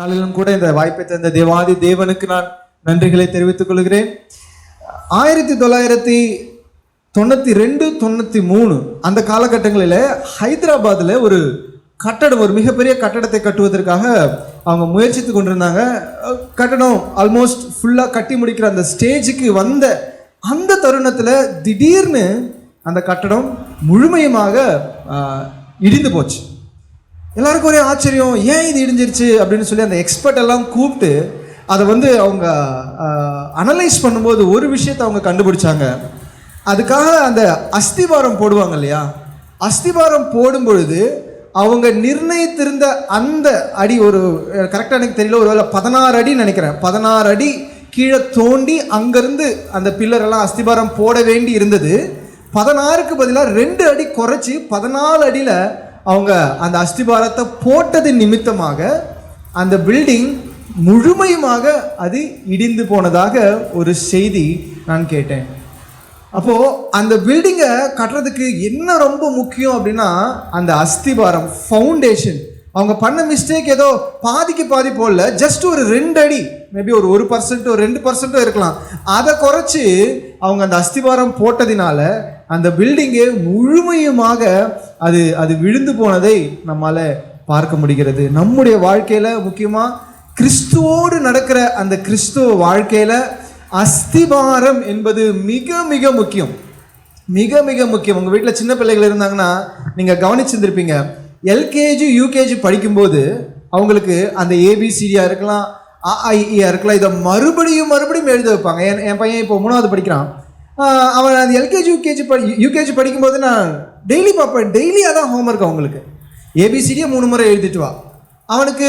நாளிலும் கூட இந்த வாய்ப்பை தந்த தேவாதி தேவனுக்கு நான் நன்றிகளை தெரிவித்துக் கொள்கிறேன். 1992-93 அந்த காலகட்டங்களில் ஹைதராபாத்தில் ஒரு கட்டடம், ஒரு மிகப்பெரிய கட்டடத்தை கட்டுவதற்காக அவங்க முயற்சித்து கொண்டிருந்தாங்க. கட்டடம் ஆல்மோஸ்ட் ஃபுல்லாக கட்டி முடிக்கிற அந்த ஸ்டேஜுக்கு வந்த அந்த தருணத்தில் திடீர்னு அந்த கட்டடம் முழுமையுமாக இடிந்து போச்சு. எல்லாருக்கும் ஒரே ஆச்சரியம், ஏன் இது இடிஞ்சிருச்சு அப்படின்னு சொல்லி அந்த எக்ஸ்பர்ட் எல்லாம் கூப்பிட்டு அதை அவங்க அனலைஸ் பண்ணும்போது ஒரு விஷயத்தை அவங்க கண்டுபிடிச்சாங்க. அதுக்காக அந்த அஸ்திபாரம் போடுவாங்க இல்லையா, அஸ்திபாரம் போடும் பொழுது அவங்க நிர்ணயித்திருந்த அந்த அடி, ஒரு கரெக்டாக எனக்கு தெரியல, ஒரு வேளை 16 அடி நினைக்கிறேன், 16 அடி கீழே தோண்டி அங்கேருந்து அந்த பில்லரெல்லாம் அஸ்திபாரம் போட வேண்டி இருந்தது. 16க்கு பதிலாக 2 அடி குறைச்சி 14 அடியில் அவங்க அந்த அஸ்திபாரத்தை போட்டது நிமித்தமாக அந்த பில்டிங் முழுமையுமாக அது இடிந்து போனதாக ஒரு செய்தி நான் கேட்டேன். அப்போது அந்த பில்டிங்கை கட்டுறதுக்கு என்ன ரொம்ப முக்கியம் அப்படின்னா அந்த அஸ்திபாரம், ஃபவுண்டேஷன். அவங்க பண்ண மிஸ்டேக் ஏதோ பாதிக்கு பாதி போடல, ஜஸ்ட் ஒரு 2 அடி, மேபி ஒரு 1% 2% இருக்கலாம், அதை குறைச்சி அவங்க அந்த அஸ்திபாரம் போட்டதினால அந்த பில்டிங்கே முழுமையுமாக அது விழுந்து போனதை நம்மால் பார்க்க முடிகிறது. நம்முடைய வாழ்க்கையில் முக்கியமாக கிறிஸ்துவோடு நடக்கிற அந்த கிறிஸ்துவ வாழ்க்கையில் அஸ்திபாரம் என்பது மிக மிக முக்கியம், மிக மிக முக்கியம். உங்கள் வீட்டில் சின்ன பிள்ளைகள் இருந்தாங்கன்னா நீங்கள் கவனிச்சிருந்திருப்பீங்க, எல்கேஜி யூகேஜி படிக்கும்போது அவங்களுக்கு அந்த ஏபிசிடியாக இருக்கலாம், அஐஇயாக இருக்கலாம், இதை மறுபடியும் எழுத வைப்பாங்க. என் பையன் இப்போ 3வது படிக்கிறான். அவன் அந்த எல்கேஜி யூகேஜி படிக்கும்போது நான் டெய்லி பார்ப்பேன், டெய்லியாக தான் ஹோம்ஒர்க். அவங்களுக்கு ஏபிசிடியை 3 முறை எழுதிட்டு வா. அவனுக்கு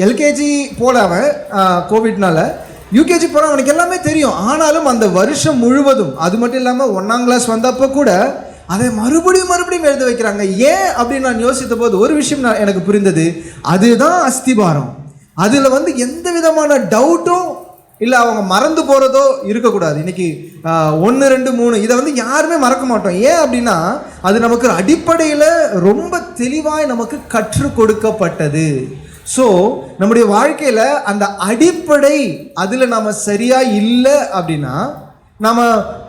எல்கேஜி போல, அவன் கோவிட்னால யூகேஜி போகிறான், அவனுக்கு எல்லாமே தெரியும். ஆனாலும் அந்த வருஷம் முழுவதும், அது மட்டும் இல்லாமல் 1ஆம் கிளாஸ் வந்தப்போ கூட அதை மறுபடியும் எழுத வைக்கிறாங்க. ஏன் அப்படின்னு நான் யோசித்த போது ஒரு விஷயம் எனக்கு புரிந்தது, அதுதான் அஸ்திபாரம். அதில் எந்த விதமான டவுட்டும் இல்லை, அவங்க மறந்து போகிறதோ இருக்கக்கூடாது. இன்னைக்கு 1, 2, 3 இதை யாருமே மறக்க மாட்டோம். ஏன் அப்படின்னா அது நமக்கு அடிப்படையில் ரொம்ப தெளிவாய் நமக்கு கற்றுக் கொடுக்கப்பட்டது. ஸோ நம்முடைய வாழ்க்கையில் அந்த அடிப்படை அதில் நாம் சரியாக இல்லை அப்படின்னா நம்ம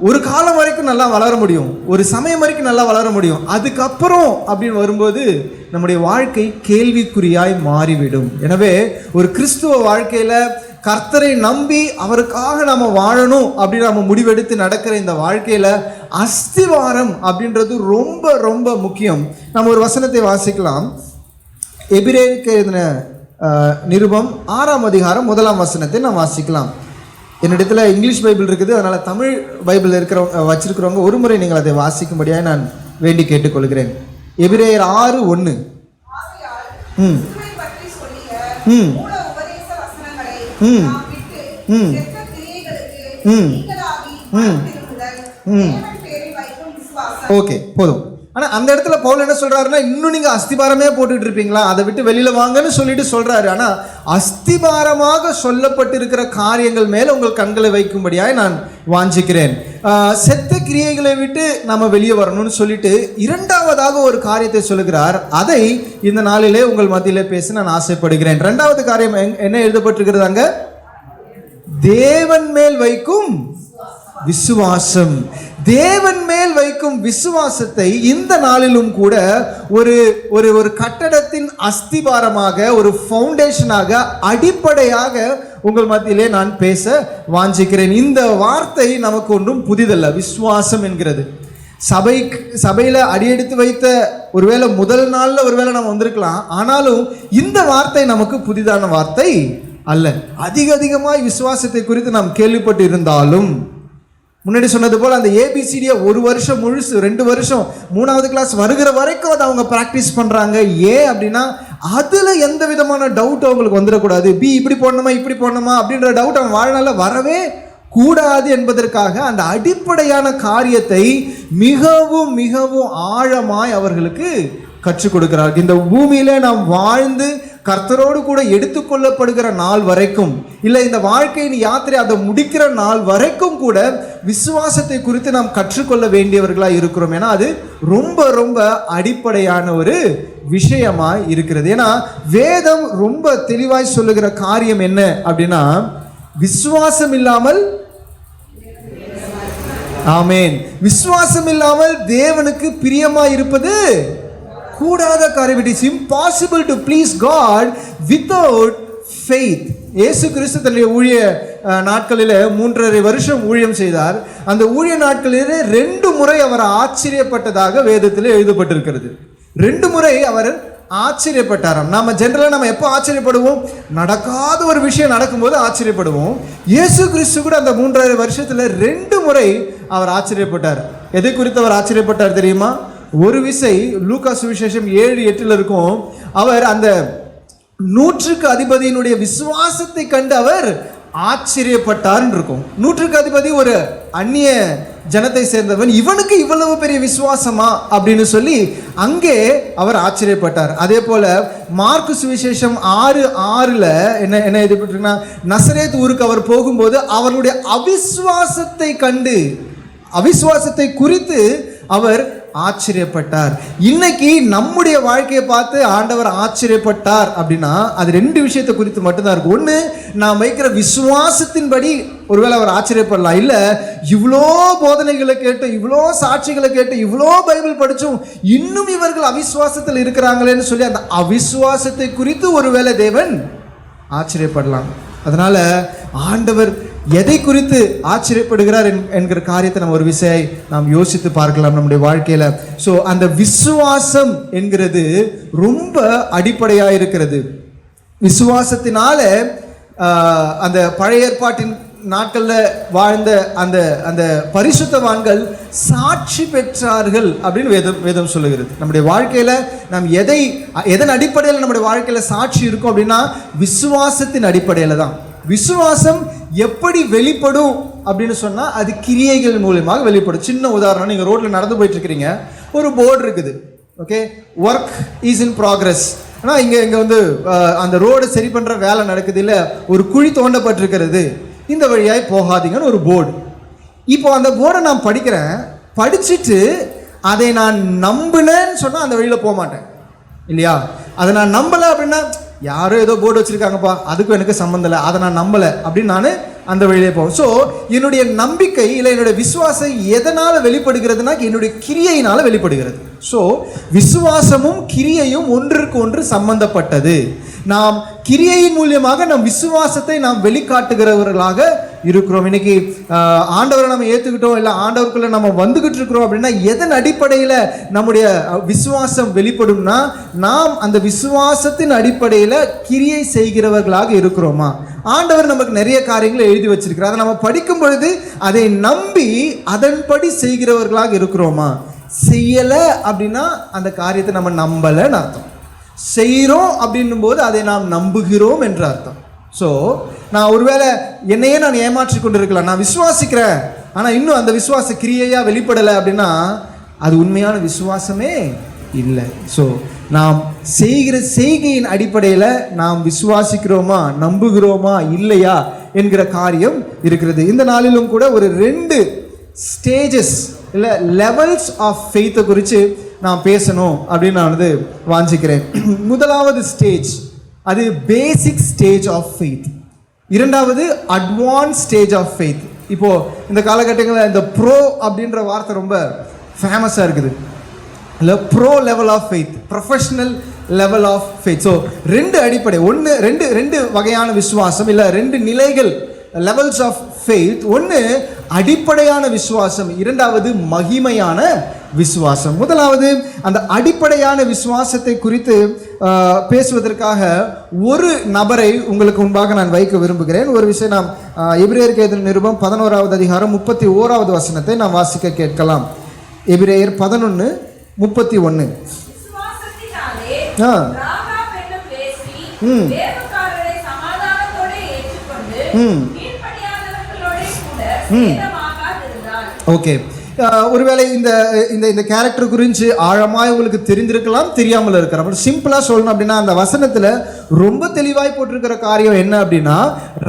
ஒரு காலம் வரைக்கும் நல்லா வளர முடியும், ஒரு சமயம் வரைக்கும் நல்லா வளர முடியும். அதுக்கப்புறம் அப்படின்னு வரும்போது நம்முடைய வாழ்க்கை கேள்விக்குறியாய் மாறிவிடும். எனவே ஒரு கிறிஸ்துவ வாழ்க்கையில் கர்த்தரை நம்பி அவருக்காக நம்ம வாழணும் அப்படின்னு நம்ம முடிவெடுத்து நடக்கிற இந்த வாழ்க்கையில் அஸ்திவாரம் அப்படின்றது ரொம்ப ரொம்ப முக்கியம். நம்ம ஒரு வசனத்தை வாசிக்கலாம். எபிரேயருக்கு எழுதின நிருபம் 6ஆம் அதிகாரம் 1ஆம் வசனத்தை நாம் வாசிக்கலாம். என்னிடத்துல இங்கிலீஷ் பைபிள் இருக்குது, அதனால் தமிழ் பைபிள் வச்சிருக்கிறவங்க ஒரு முறை நீங்கள் அதை வாசிக்கும்படியாக நான் வேண்டி கேட்டுக்கொள்கிறேன். எபிரேயர் 6:1. ஓகே, போதும். ஆனால் அந்த இடத்துல பவுல் என்ன சொல்றாருன்னா, இன்னும் நீங்கள் அஸ்திபாரமே போட்டுட்டு இருப்பீங்களா, அதை விட்டு வெளியில வாங்கன்னு சொல்லிட்டு சொல்றாரு. ஆனால் அஸ்திபாரமாக சொல்லப்பட்டிருக்கிற காரியங்கள் மேலே உங்கள் கண்களை வைக்கும்படியாய் நான் வாஞ்சிக்கிறேன். செத்த கிரியைகளை விட்டு நம்ம வெளியே வரணும்னு சொல்லிட்டு 2வதாக ஒரு காரியத்தை சொல்லுகிறார். அதை இந்த நாளிலே உங்கள் மத்தியிலே பேச நான் ஆசைப்படுகிறேன். 2வது காரியம் என்ன எழுதப்பட்டிருக்கிறது அங்க? தேவன் மேல் வைக்கும் விசுவாசம். தேவன் மேல் வைக்கும் விசுவாசத்தை இந்த நாளிலும் கூட ஒரு கட்டடத்தின் அஸ்திபாரமாக, ஒரு ஃபவுண்டேஷனாக, அடிப்படையாக உங்கள் மத்தியிலே நான் பேச வாஞ்சிக்கிறேன். இந்த வார்த்தை நமக்கு ஒன்றும் புதிதல்ல. விசுவாசம் என்கிறது சபையில் அடியெடுத்து வைத்த ஒருவேளை முதல் நாளில் ஒருவேளை நம்ம வந்திருக்கலாம். ஆனாலும் இந்த வார்த்தை நமக்கு புதிதான வார்த்தை அல்ல. அதிகமாய் விசுவாசத்தை குறித்து நாம் கேள்விப்பட்டு இருந்தாலும், முன்னாடி சொன்னது போல் அந்த ஏபிசிடியை 1 வருஷம் முழுசு, 2 வருஷம், 3ஆவது கிளாஸ் வருகிற வரைக்கும் அதை அவங்க ப்ராக்டிஸ் பண்ணுறாங்க. ஏன் அப்படின்னா அதில் எந்த விதமான டவுட் அவங்களுக்கு வந்துடக்கூடாது. இப்படி போடணுமா அப்படின்ற டவுட் அவன் வாழ்நாளில் வரவே கூடாது என்பதற்காக அந்த அடிப்படையான காரியத்தை மிகவும் மிகவும் ஆழமாய் அவர்களுக்கு கற்றுக் கொடுக்கிறார்கள். இந்த பூமியில நாம் வாழ்ந்து கர்த்தரோடு கூட எடுத்துக்கொள்ளப்படுகிற நாள் வரைக்கும், இல்லை இந்த வாழ்க்கையின் யாத்திரை அதை முடிக்கிற நாள் வரைக்கும் கூட விசுவாசத்தை குறித்து நாம் கற்றுக்கொள்ள வேண்டியவர்களாக இருக்கிறோம். ஏன்னா அது ரொம்ப ரொம்ப அடிப்படையான ஒரு விஷயமாய் இருக்கிறது. ஏன்னா வேதம் ரொம்ப தெளிவாய் சொல்லுகிற காரியம் என்ன அப்படின்னா, விசுவாசம் இல்லாமல், ஆமென், விசுவாசம் இல்லாமல் தேவனுக்கு பிரியமாய் இருப்பது கூடாத காரியம். It is impossible to please God without faith. Yesu Kristu தன்னுடைய ஊழிய நாட்களில் 3.5 வருஷம் ஊழியம் செய்தார். அந்த ஊழிய நாட்களிலே 2 முறை அவர் ஆச்சரியப்பட்டதாக வேதத்தில் எழுதப்பட்டிருக்கிறது. 2 முறை அவர் ஆச்சரியப்பட்டாராம். நாம ஜென்ரலாக நம்ம எப்போ ஆச்சரியப்படுவோம்? நடக்காத ஒரு விஷயம் நடக்கும்போது ஆச்சரியப்படுவோம். இயேசு கிறிஸ்து கூட அந்த 3.5 வருஷத்தில் 2 முறை அவர் ஆச்சரியப்பட்டார். எதை குறித்து அவர் ஆச்சரியப்பட்டார் தெரியுமா? ஒரு விசை லூக்கா சுவிசேஷம் 7:8 இருக்கும். அவர் அந்த 100க்கு அதிபதியினுடைய விசுவாசத்தை கண்டு அவர் ஆச்சரியப்பட்டார் இருக்கும். 100க்கு அதிபதி ஒரு அந்நிய ஜனத்தை சேர்ந்தவன், இவனுக்கு இவ்வளவு பெரிய விசுவாசமா அப்படின்னு சொல்லி அங்கே அவர் ஆச்சரியப்பட்டார். அதே போல மார்க்கு சுவிசேஷம் 6:6 என்ன எழுதப்பட்டிருக்குன்னா, நசரேத் ஊருக்கு அவர் போகும்போது அவருடைய அவிசுவாசத்தை கண்டு, அவிசுவாசத்தை குறித்து அவர் ஆச்சரியப்பட்டார். இன்னைக்கு நம்முடைய வாழ்க்கையை பார்த்து ஆண்டவர் ஆச்சரியப்பட்டார் அப்படின்னா அது 2 விஷயத்தை குறித்து மட்டும்தான் இருக்கு. ஒன்று, நாம் வைக்கிற விசுவாசத்தின்படி ஒருவேளை அவர் ஆச்சரியப்படலாம். இல்லை, இவ்வளோ போதனைகளை கேட்டு, இவ்வளோ சாட்சிகளை கேட்டு, இவ்வளோ பைபிள் படிச்சும் இன்னும் இவர்கள் அவிசுவாசத்தில் இருக்கிறாங்களேன்னு சொல்லி அந்த அவிசுவாசத்தை குறித்து ஒருவேளை தேவன் ஆச்சரியப்படலாம். அதனால ஆண்டவர் எதை குறித்து ஆச்சரியப்படுகிறார் என்கிற காரியத்தை நம்ம ஒரு விஷயம் நாம் யோசித்து பார்க்கலாம் நம்முடைய வாழ்க்கையில. ஸோ அந்த விசுவாசம் என்கிறது ரொம்ப அடிப்படையாக இருக்கிறது. விசுவாசத்தினால அந்த பழைய ஏற்பாட்டின் நாட்களில் வாழ்ந்த அந்த அந்த பரிசுத்தவான்கள் சாட்சி பெற்றார்கள் அப்படின்னு வேதம் சொல்லுகிறது. நம்முடைய வாழ்க்கையில் நாம் எதன் அடிப்படையில் நம்முடைய வாழ்க்கையில் சாட்சி இருக்கும் அப்படின்னா விசுவாசத்தின் அடிப்படையில் தான். விசுவாசம் எப்படி வெளிப்படும் அப்படின்னு சொன்னால் அது கிரியைகள் மூலமாக வெளிப்படும். சின்ன உதாரணம், நீங்கள் ரோட்டில் நடந்து போயிட்டு இருக்கிறீங்க, ஒரு போர்டு இருக்குது, okay, work is in progress. ஆனால் இங்கே வந்து அந்த ரோடு சரி பண்ணுற வேலை நடக்குது, இல்லை ஒரு குழி தோண்டப்பட்டிருக்கிறது, இந்த வழியாய் போகாதீங்கன்னு ஒரு போர்டு. இப்போ அந்த போர்டை நான் படிக்கிறேன், படிச்சுட்டு அதை நான் நம்பினேன்னு சொன்னால் அந்த வழியில் போக மாட்டேன் இல்லையா? அதை நான் நம்பலை அப்படின்னா, யாரோ ஏதோ போர்டு வச்சுருக்காங்கப்பா, அதுக்கும் எனக்கு சம்மந்தம் இல்லை, அதை நான் நம்பலை அப்படின்னு நான் அந்த வழியிலே போவோம். ஸோ என்னுடைய நம்பிக்கை இல்லை என்னுடைய விசுவாசம் எதனால் வெளிப்படுகிறதுனா என்னுடைய கிரியையினால் வெளிப்படுகிறது. ஸோ விசுவாசமும் கிரியையும் ஒன்றுக்கு ஒன்று சம்பந்தப்பட்டது. நாம் கிரியையின் மூலியமாக நம் விசுவாசத்தை நாம் வெளிக்காட்டுகிறவர்களாக இருக்கிறோம். இன்னைக்கு ஆண்டவரை நம்ம ஏற்றுக்கிட்டோம், இல்லை ஆண்டவருக்குள்ள நம்ம வந்துகிட்டு இருக்கிறோம் அப்படின்னா எதன் அடிப்படையில் நம்முடைய விசுவாசம் வெளிப்படும்னா, நாம் அந்த விசுவாசத்தின் அடிப்படையில் கிரியை செய்கிறவர்களாக இருக்கிறோமா? ஆண்டவர் நமக்கு நிறைய காரியங்களை எழுதி வச்சிருக்கிறார், அதை நம்ம படிக்கும் பொழுது அதை நம்பி அதன்படி செய்கிறவர்களாக இருக்கிறோமா? செய்யலை அப்படின்னா அந்த காரியத்தை நம்ம நம்பலைன்னு அர்த்தம். செய்கிறோம் அப்படின்னும் போது அதை நாம் நம்புகிறோம் என்று அர்த்தம். ஸோ நான் ஒருவேளை என்னையே நான் ஏமாற்றி கொண்டு இருக்கலாம், நான் விசுவாசிக்கிறேன் ஆனால் இன்னும் அந்த விசுவாச கிரியையாக வெளிப்படலை அப்படின்னா அது உண்மையான விசுவாசமே இல்லை. ஸோ நாம் செய்கிற செய்கையின் அடிப்படையில் நாம் விசுவாசிக்கிறோமா, நம்புகிறோமா, இல்லையா என்கிற காரியம் இருக்கிறது. இந்த நாளிலும் கூட ஒரு 2 ஸ்டேஜஸ் இல்லை லெவல்ஸ் ஆஃப் ஃபெய்த்தை குறித்து நான் பேசணும் அப்படின்னு நான் வந்து வாஞ்சிக்கிறேன். முதலாவது ஸ்டேஜ் அது பேசிக் ஸ்டேஜ் ஆஃப் ஃபெய்த். இரண்டாவது அட்வான்ஸ் ஸ்டேஜ் ஆஃப் ஃபெய்த். இப்போது இந்த காலகட்டங்களில் இந்த ப்ரோ அப்படின்ற வார்த்தை ரொம்ப ஃபேமஸாக இருக்குது, இல்லை pro level of faith, professional level of faith. So 2 அடிப்படை, ரெண்டு வகையான விசுவாசம், இல்லை 2 நிலைகள், லெவல்ஸ் ஆஃப் ஃபெய்த். ஒன்று அடிப்படையான விசுவாசம், இரண்டாவது மகிமையான விசுவாசம். முதலாவது அந்த அடிப்படையான விசுவாசத்தை குறித்து பேசுவதற்காக ஒரு நபரை உங்களுக்கு முன்பாக நான் வைக்க விரும்புகிறேன். ஒரு விஷயம் நாம் எபிரேயருக்கு எழுதின நிருபம் 11வது அதிகாரம் 31வது வசனத்தை நாம் வாசிக்க கேட்கலாம். எபிரேயர் 11:31. ஓகே, ஒருவேளை இந்த இந்த இந்த கேரக்டர் குறித்து ஆழமாக உங்களுக்கு தெரிந்திருக்கலாம், தெரியாமல் இருக்கலாம். பட் சிம்பிளாக சொல்லணும் அப்படின்னா அந்த வசனத்தில் ரொம்ப தெளிவாய் போட்டிருக்கிற காரியம் என்ன அப்படின்னா,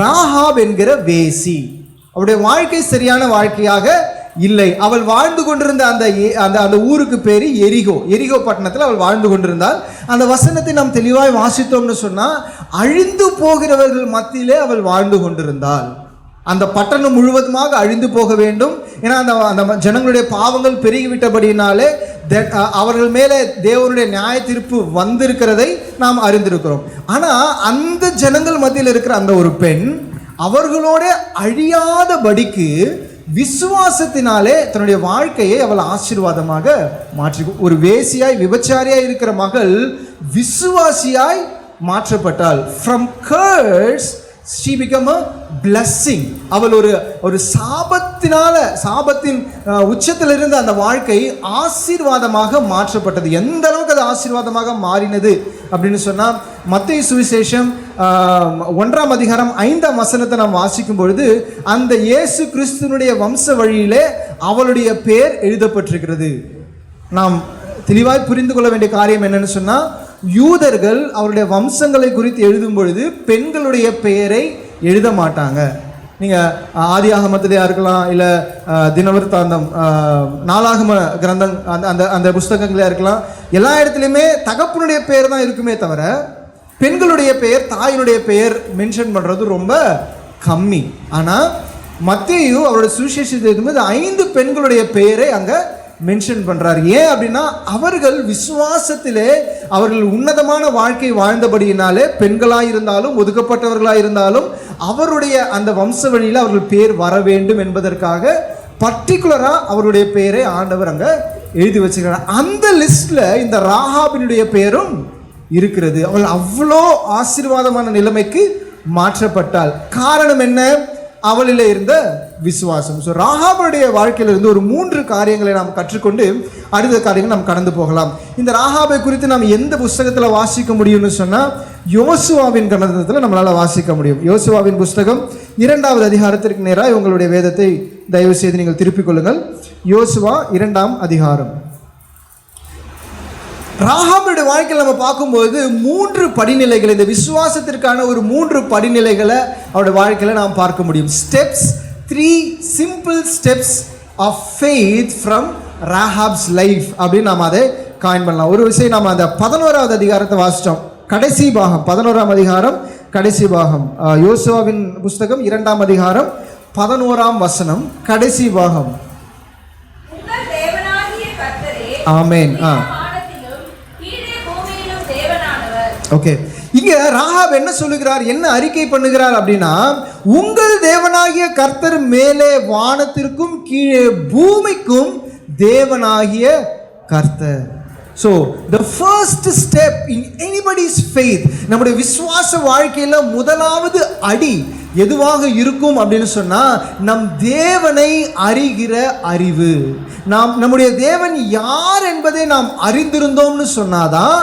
ராகாப் என்கிற வேசி அவருடைய வாழ்க்கை சரியான வாழ்க்கையாக இல்லை. அவள் வாழ்ந்து கொண்டிருந்த அந்த ஊருக்கு பேரு எரிகோ. எரிகோ பட்டணத்தில் அவள் வாழ்ந்து கொண்டிருந்தால் அந்த வசனத்தை நாம் தெளிவாய் வாசித்தோம்னு சொன்னா, அழிந்து போகிறவர்கள் மத்தியிலே அவள் வாழ்ந்து கொண்டிருந்தாள். அந்த பட்டணம் முழுவதுமாக அழிந்து போக வேண்டும். ஏன்னா அந்த ஜனங்களுடைய பாவங்கள் பெருகிவிட்டபடியினாலே அவர்கள் மேலே தேவனுடைய நியாய தீர்ப்பு வந்திருக்கிறதை நாம் அறிந்திருக்கிறோம். ஆனா அந்த ஜனங்கள் மத்தியில் இருக்கிற அந்த ஒரு பெண் அவர்களோட அழியாதபடிக்கு விசுவாசத்தினாலே தன்னுடைய வாழ்க்கையை அவள் ஆசீர்வாதமாக மாற்றி, ஒரு வேசியாய் விபச்சாரியாய் இருக்கிற மகள் விசுவாசியாய் மாற்றப்பட்டாள். From curse she became a blessing. அவள் ஒரு சாபத்தின் உச்சத்தில் இருந்த அந்த வாழ்க்கை ஆசீர்வாதமாக மாற்றப்பட்டது. எந்த அளவுக்கு அது ஆசீர்வாதமாக மாறினது அப்படின்னு சொன்னா, மத்தேயு சுவிசேஷம் 1ஆம் அதிகாரம் 5ஆம் வசனத்தை நாம் வாசிக்கும் பொழுது, அந்த இயேசு கிறிஸ்துனுடைய வம்ச வழியிலே அவளுடைய பெயர் எழுதப்பட்டிருக்கிறது. நாம் தெளிவாய் புரிந்து கொள்ள வேண்டிய காரியம் என்னன்னு சொன்னா, யூதர்கள் அவருடைய வம்சங்களை குறித்து எழுதும் பொழுது பெண்களுடைய பெயரை எழுத மாட்டாங்க. நீங்கள் ஆதியாகமத்திலேயா இருக்கலாம், இல்லை தினவருத்தாந்தம், நாளாகம கிரந்தம், அந்த புஸ்தகங்களே இருக்கலாம், எல்லா இடத்துலையுமே தகப்பனுடைய பெயர் தான் இருக்குமே தவிர பெண்களுடைய பெயர், தாயினுடைய பெயர் மென்ஷன் பண்ணுறது ரொம்ப கம்மி. ஆனால் மத்தேயு அவருடைய சுவிசேஷத்தை எழுதும்போது 5 பெண்களுடைய பெயரை அங்கே மென்ஷன் பண்றாரு. ஏன் அப்படின்னா, அவர்கள் விசுவாசத்திலே அவர்கள் உன்னதமான வாழ்க்கை வாழ்ந்தபடியினாலே பெண்களாக இருந்தாலும் ஒதுக்கப்பட்டவர்களாக இருந்தாலும் அவருடைய அந்த வம்ச வழியில் அவர்கள் பேர் வர வேண்டும் என்பதற்காக பர்டிகுலரா அவருடைய பெயரை ஆண்டவர் அங்க எழுதி வச்சிருக்கிறார். அந்த லிஸ்ட்ல இந்த ராகாபினுடைய பெயரும் இருக்கிறது. அவள் அவ்வளோ ஆசீர்வாதமான நிலைமைக்கு மாற்றப்பட்டாள். காரணம் என்ன? அவளில் இருந்த விசுவாசம். ஸோ ராகாபுடைய வாழ்க்கையிலிருந்து ஒரு 3 காரியங்களை நாம் கற்றுக்கொண்டு அடுத்த காரியங்கள் நாம் கடந்து போகலாம். இந்த ராகாபை குறித்து நாம் எந்த புஸ்தகத்தில் வாசிக்க முடியும்னு சொன்னால், யோசுவாவின் கிரந்தத்தில் நம்மளால் வாசிக்க முடியும். யோசுவாவின் புஸ்தகம் 2வது அதிகாரத்திற்கு நேராக உங்களுடைய வேதத்தை தயவு செய்து நீங்கள் திருப்பிக் கொள்ளுங்கள். யோசுவா 2ஆம் அதிகாரம். ராகாபுடைய வாழ்க்கையில் நம்ம பார்க்கும்போது 3 படிநிலைகள், இந்த விசுவாசத்திற்கான ஒரு 3 படிநிலைகளை அவருடைய வாழ்க்கையில் நாம் பார்க்க முடியும். Steps, 3 simple steps of faith from Rahab's life அப்படின்னு நாம் அதை காயின் பண்ணலாம். ஒரு விஷயம், நாம் அந்த 11வது அதிகாரத்தை வாசித்தோம், கடைசி பாகம், 11ஆம் அதிகாரம் கடைசி பாகம். யோசுவாவின் புஸ்தகம் 2ஆம் அதிகாரம் 11ஆம் வசனம் கடைசி பாகம். ஆமென். ஓகே, இங்க ராகாப் என்ன சொல்லுகிறார், என்ன அறிக்கை பண்ணுகிறார் அப்படின்னா, உங்கள் தேவனாகிய கர்த்தர் மேலே வானத்திற்கும் கீழே பூமிக்கும் தேவனாகிய கர்த்தர். So the first step in anybody's faith, நம்முடைய விசுவாச வாழ்க்கையில முதலாவது அடி எதுவாக இருக்கும் அப்படின்னு சொன்னா, நம் தேவனை அறிகிற அறிவு. நம்முடைய தேவன் யார் என்பதை நாம் அறிந்திருந்தோம்னு சொன்னாதான்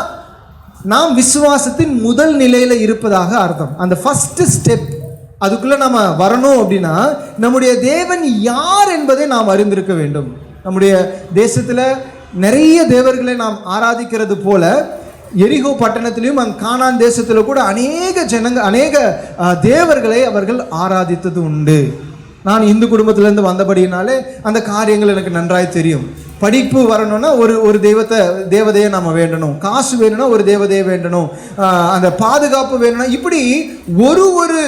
நாம் விசுவாசத்தின் முதல் நிலையில இருப்பதாக அர்த்தம். அந்த ஃபர்ஸ்ட் ஸ்டெப், அதுக்குள்ள நம்ம வரணும் அப்படின்னா நம்முடைய தேவன் யார் என்பதை நாம் அறிந்திருக்க வேண்டும். நம்முடைய தேசத்துல நிறைய தேவர்களை நாம் ஆராதிக்கிறது போல எரிகோ பட்டணத்திலையும் அந்த கானான் தேசத்துல கூட அநேக தேவர்களை அவர்கள் ஆராதித்தது உண்டு. நான் இந்து குடும்பத்திலேருந்து வந்தபடியினாலே அந்த காரியங்கள் எனக்கு நன்றாய் தெரியும். படிப்பு வரணும்னா ஒரு தேவதையை நம்ம வேண்டணும், காசு வேணும்னா ஒரு தேவதையை வேண்டணும், அந்த பாதுகாப்பு வேணும்னா, இப்படி ஒரு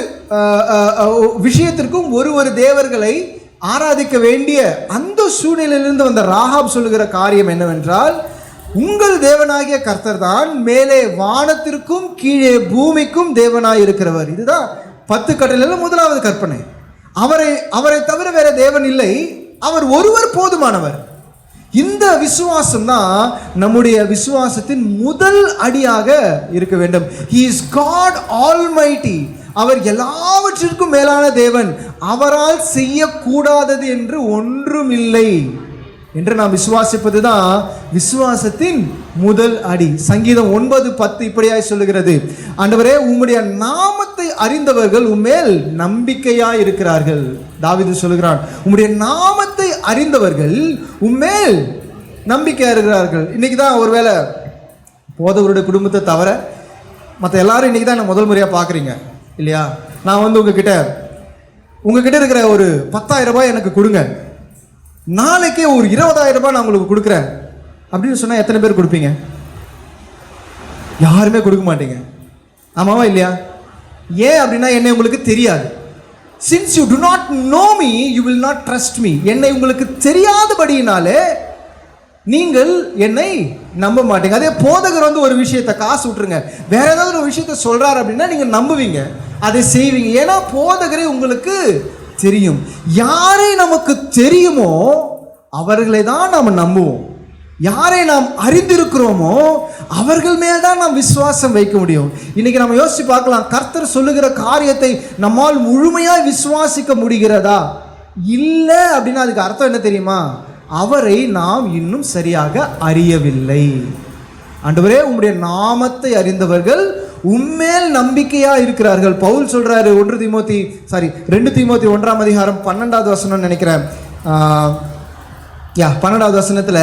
விஷயத்திற்கும் ஒரு தேவர்களை ஆராதிக்க வேண்டிய அந்த சூழ்நிலையிலிருந்து வந்த ராகாப் சொல்லுகிற காரியம் என்னவென்றால், உங்கள் தேவனாகிய கர்த்தர் தான் மேலே வானத்திற்கும் கீழே பூமிக்கும் தேவனாய் இருக்கிறவர். இதுதான் 10 கட்டளையில முதலாவது கற்பனை. அவரை தவிர வேற தேவன் இல்லை, அவர் ஒருவர் போதுமானவர். இந்த விசுவாசம் தான் நம்முடைய விசுவாசத்தின் முதல் அடியாக இருக்க வேண்டும். He is God Almighty. அவர் எல்லாவற்றிற்கும் மேலான தேவன். அவரால் செய்யக்கூடாதது என்று ஒன்றும் இல்லை என்று நாம் விசுவாசிப்பது தான் விசுவாசத்தின் முதல் அடி. சங்கீதம் 9:10 இப்படியாய் சொல்லுகிறது, ஆண்டவரே உம்முடைய நாமத்தை அறிந்தவர்கள் உம்மேல் நம்பிக்கையாய் இருக்கிறார்கள். தாவீது சொல்லுகிறான், உம்முடைய நாமத்தை அறிந்தவர்கள் உம்மேல் நம்பிக்கையா இருக்கிறார்கள். இன்னைக்கு தான் ஒருவேளை போதவருடைய குடும்பத்தை தவிர மற்ற எல்லாரும் இன்னைக்கு தான் முதல் முறையா பார்க்குறீங்க இல்லையா? நான் உங்ககிட்ட இருக்கிற ஒரு 10,000 ரூபாய் எனக்கு கொடுங்க, நாளைக்கே ஒரு 20,000 ரூபாய் நான் உங்களுக்கு கொடுக்குறேன் அப்படின்னு சொன்னா எத்தனை பேர் கொடுப்பீங்க? யாருமே கொடுக்க மாட்டீங்க. ஆமாவா இல்லையா? ஏன் அப்படின்னா என்னை உங்களுக்கு தெரியாது. Since you do not know me, you will not trust me. என்னை உங்களுக்கு தெரியாதபடியினாலே நீங்கள் என்னை நம்ப மாட்டீங்க. அதே போதகர் வந்து ஒரு விஷயத்தை காசு விட்டுருங்க, வேற ஏதாவது ஒரு விஷயத்த சொல்றாரு அப்படின்னா நீங்க நம்புவீங்க, அதை செய்வீங்க. ஏன்னா போதகரை உங்களுக்கு தெரியும். யாரை நமக்கு தெரியுமோ அவர்களை தான் நாம் நம்புவோம். யாரை நாம் அறிந்திருக்கிறோமோ அவர்கள் மேல் தான் நாம் விசுவாசம் வைக்க முடியும். இன்னைக்கு நம்ம யோசிச்சு பார்க்கலாம், கர்த்தர் சொல்லுகிற காரியத்தை நம்மால் முழுமையாக விசுவாசிக்க முடிகிறதா? இல்லை அப்படின்னா அதுக்கு அர்த்தம் என்ன தெரியுமா? அவரை நாம் இன்னும் சரியாக அறியவில்லை. ஆண்டவரே, உம்முடைய நாமத்தை அறிந்தவர்கள் உம்மேல் நம்பிக்கையா இருக்கிறார்கள். பவுல் சொல்றாரு 2 தீமோத்தி 1ஆம் அதிகாரம் 12வது வசனம் நினைக்கிறேன். 12வது வசனத்துல,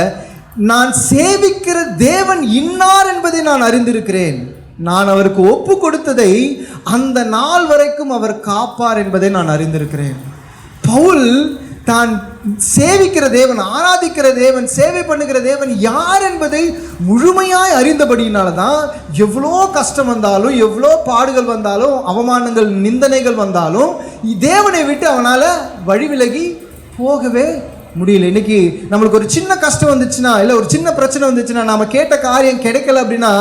நான் சேவிக்கிற தேவன் இன்னார் என்பதை நான் அறிந்திருக்கிறேன், நான் அவருக்கு ஒப்பு கொடுத்ததை அந்த நாள் வரைக்கும் அவர் காப்பார் என்பதை நான் அறிந்திருக்கிறேன். பவுல் தான் சேவிக்கிற தேவன், ஆராதிக்கிற தேவன், சேவை பண்ணுகிற தேவன் யார் என்பதை முழுமையாய் அறிந்தபடியினால தான் எவ்வளோ கஷ்டம் வந்தாலும், எவ்வளோ பாடுகள் வந்தாலும், அவமானங்கள், நிந்தனைகள் வந்தாலும் தேவனை விட்டு அவனால் வழி விலகி போகவே முடியல. இன்னைக்கு நம்மளுக்கு ஒரு சின்ன கஷ்டம் வந்துச்சுன்னா, இல்லை ஒரு சின்ன பிரச்சனை வந்துச்சுன்னா, நாம கேட்ட காரியம் கிடைக்கல அப்படின்னா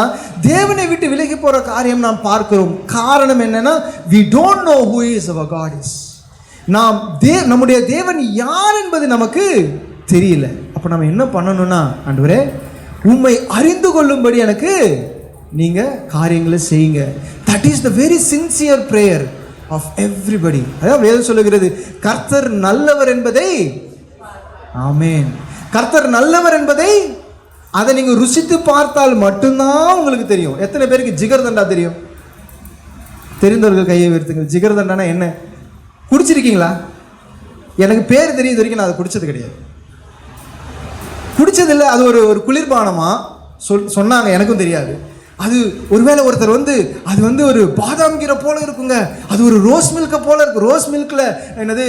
தேவனை விட்டு விலகி போற காரியம் நாம் பார்க்கிறோம். காரணம் என்னன்னா, we don't know who is our God is. நாம் நம்முடைய தேவன் யார் என்பது நமக்கு தெரியல. அப்ப நம்ம என்ன பண்ணணும்னா, ஆண்டவரே உம்மை அறிந்து கொள்ளும்படி எனக்கு நீங்க காரியங்களை செய்யுங்க. That is the very sincere prayer of everybody. அதான் வேதம் சொல்லுகிறது, கர்த்தர் நல்லவர் என்பதை, ஆமென், கர்த்தர் நல்லவர் என்பதை அதை நீங்க ருசித்து பார்த்தால் மட்டும்தான் உங்களுக்கு தெரியும். எத்தனை பேருக்கு ஜிகர்தண்டா தெரியும்? தெரிந்தவர்கள் கையை உயர்த்துங்க. ஜிகர்தண்டானா என்ன? குடிச்சிருக்கீங்களா? எனக்கு பேர் தெரியும், இது வரைக்கும் நான் அதை குடிச்சது கிடையாது, குடிச்சதில்லை. அது ஒரு குளிர்பானமா சொன்னாங்க, எனக்கும் தெரியாது. அது ஒருவேளை ஒருத்தர் வந்து அது வந்து ஒரு பாதாம் கீரை போல இருக்குங்க, அது ஒரு ரோஸ் மில்கை போல இருக்கு, ரோஸ் மில்கில் என்னது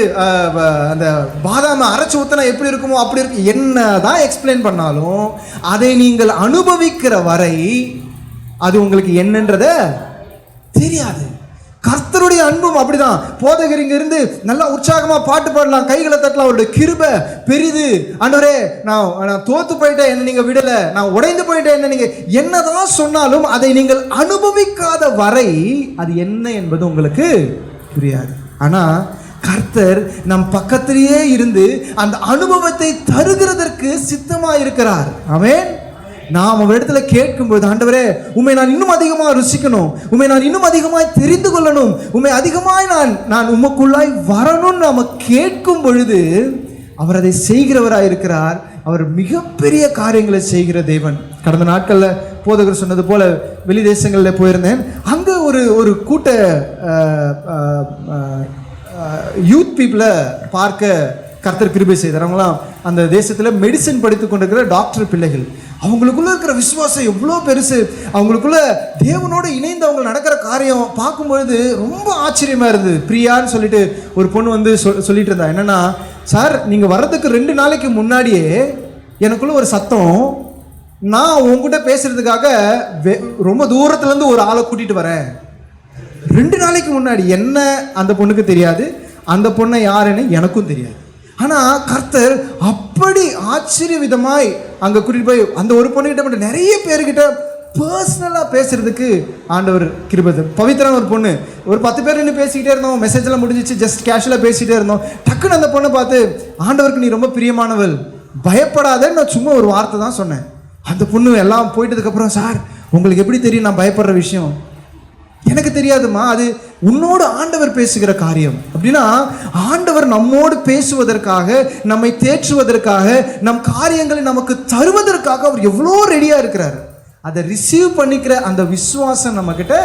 அந்த பாதாமை அரைச்சி ஊற்றினா எப்படி இருக்குமோ அப்படி இருக்கு. என்ன தான் எக்ஸ்பிளைன் பண்ணாலும் அதை நீங்கள் அனுபவிக்கிற வரை அது உங்களுக்கு என்னன்றத தெரியாது. கர்த்தருடைய அன்பும் அப்படிதான். போதகர் இங்க இருந்து நல்லா உற்சாகமா பாட்டு பாடலாம், கைகளை தட்டலாம், அவருடைய கிருபை பெரிது, ஆண்டவரே நான் தோத்து போயிட்டேன் என்ன நீங்க விடல, நான் உடைந்து போயிட்டேன் என்ன நீங்க என்னதான் சொன்னாலும் அதை நீங்கள் அனுபவிக்காத வரை அது என்ன என்பது உங்களுக்கு புரியாது. ஆனா கர்த்தர் நம் பக்கத்திலேயே இருந்து அந்த அனுபவத்தை தருகிறதற்கு சித்தமா இருக்கிறார். ஆமென். நாம் அவரிடத்துல கேட்கும்போது, ஆண்டவரே உம்மை நான் இன்னும் அதிகமாக ருசிக்கணும், உம்மை நான் இன்னும் அதிகமாய் தெரிந்து கொள்ளணும், உம்மை அதிகமாய் நான் உமக்குள்ளாய் வரணும்னு நாம கேட்கும் பொழுது அவர் அதை செய்கிறவராய் இருக்கிறார். அவர் மிகப்பெரிய காரியங்களை செய்கிற தேவன். கடந்த நாட்களில் போதகர் சொன்னது போல வெளி தேசங்களில் போயிருந்தேன். அங்கே ஒரு கூட்ட யூத் பீப்புளை பார்க்க கர்த்தர் கிருபை செய்தார். அவங்களாம் அந்த தேசத்தில் மெடிசன் படித்து கொண்டிருக்கிற டாக்டர் பிள்ளைகள். அவங்களுக்குள்ள இருக்கிற விசுவாசம் எவ்வளோ பெருசு, அவங்களுக்குள்ள தேவனோடு இணைந்து அவங்க நடக்கிற காரியம் பார்க்கும்பொழுது ரொம்ப ஆச்சரியமா இருந்தது. பிரியான்னு சொல்லிட்டு ஒரு பொண்ணு வந்து சொல்லிட்டு இருந்தா, என்னன்னா, சார் நீங்கள் வர்றதுக்கு 2 நாளைக்கு முன்னாடியே எனக்குள்ள ஒரு சத்தம், நான் உங்ககிட்ட பேசுறதுக்காக ரொம்ப தூரத்துலேருந்து ஒரு ஆளை கூட்டிட்டு வரேன். 2 நாளைக்கு முன்னாடி. என்ன அந்த பொண்ணுக்கு தெரியாது, அந்த பொண்ணை யாருன்னு எனக்கும் தெரியாது. ஆனால் கர்த்தர் அப்படி ஆச்சரிய விதமாய் அங்கே கூட்டிட்டு போய் அந்த ஒரு பொண்ணுகிட்ட மட்டும் நிறைய பேர்கிட்ட பர்சனலாக பேசுறதுக்கு ஆண்டவர் கிருபை. பவித்ரான ஒரு பொண்ணு, ஒரு 10 பேர் நின்று பேசிக்கிட்டே இருந்தோம், மெசேஜெல்லாம் முடிஞ்சிச்சு, ஜஸ்ட் கேஷுவலாக பேசிகிட்டே இருந்தோம். டக்குன்னு அந்த பொண்ணை பார்த்து, ஆண்டவருக்கு நீ ரொம்ப பிரியமானவள், பயப்படாதன்னு நான் சும்மா ஒரு வார்த்தை தான் சொன்னேன். அந்த பொண்ணு எல்லாம் போயிட்டதுக்கப்புறம், சார் உங்களுக்கு எப்படி தெரியும் நான் பயப்படுற விஷயம்? எனக்கு தெரியாதுமா, அது உன்னோடு ஆண்டவர் பேசுகிற காரியம். அப்படின்னா ஆண்டவர் நம்மோடு பேசுவதற்காக, நம்மை தேற்றுவதற்காக, நம் காரியங்களை நமக்கு தருவதற்காக அவர் எவ்வளோ ரெடியா இருக்கிறார். அதை ரிசீவ் பண்ணிக்கிற அந்த விசுவாசம் நம்ம கிட்ட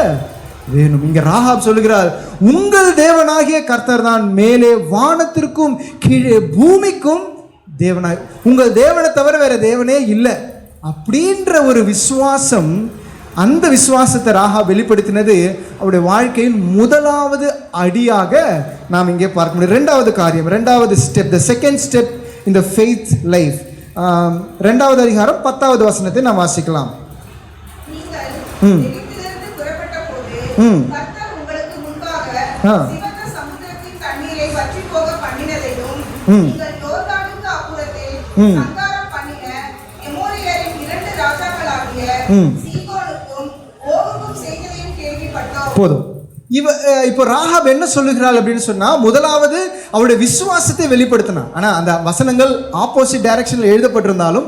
வேணும். இங்க ராகாப் சொல்லுகிறார், உங்கள் தேவனாகிய கர்த்தர் தான் மேலே வானத்திற்கும் கீழே பூமிக்கும் தேவனாய், உங்கள் தேவனை தவிர வேற தேவனே இல்லை அப்படின்ற ஒரு விசுவாசம். அந்த விசுவாசத்தை ராகா வெளிப்படுத்தினது அவருடைய வாழ்க்கையின் முதலாவது அடியாக நாம் இங்கே பார்க்க முடியும். 2வது காரியம், 2வது ஸ்டெப், த செகண்ட் ஸ்டெப் இந்த ஃபெய்த் லைஃப். 2வது அதிகாரம் 10வது வசனத்தை நாம் வாசிக்கலாம். போதும். இப்போ ராகாப் என்ன சொல்லுகிறாள் அப்படின்னு சொன்னா, முதலாவது அவருடைய விசுவாசத்தை வெளிப்படுத்தினா. ஆனா அந்த வசனங்கள் ஆப்போசிட் டைரக்ஷன்ல எழுதப்பட்டிருந்தாலும்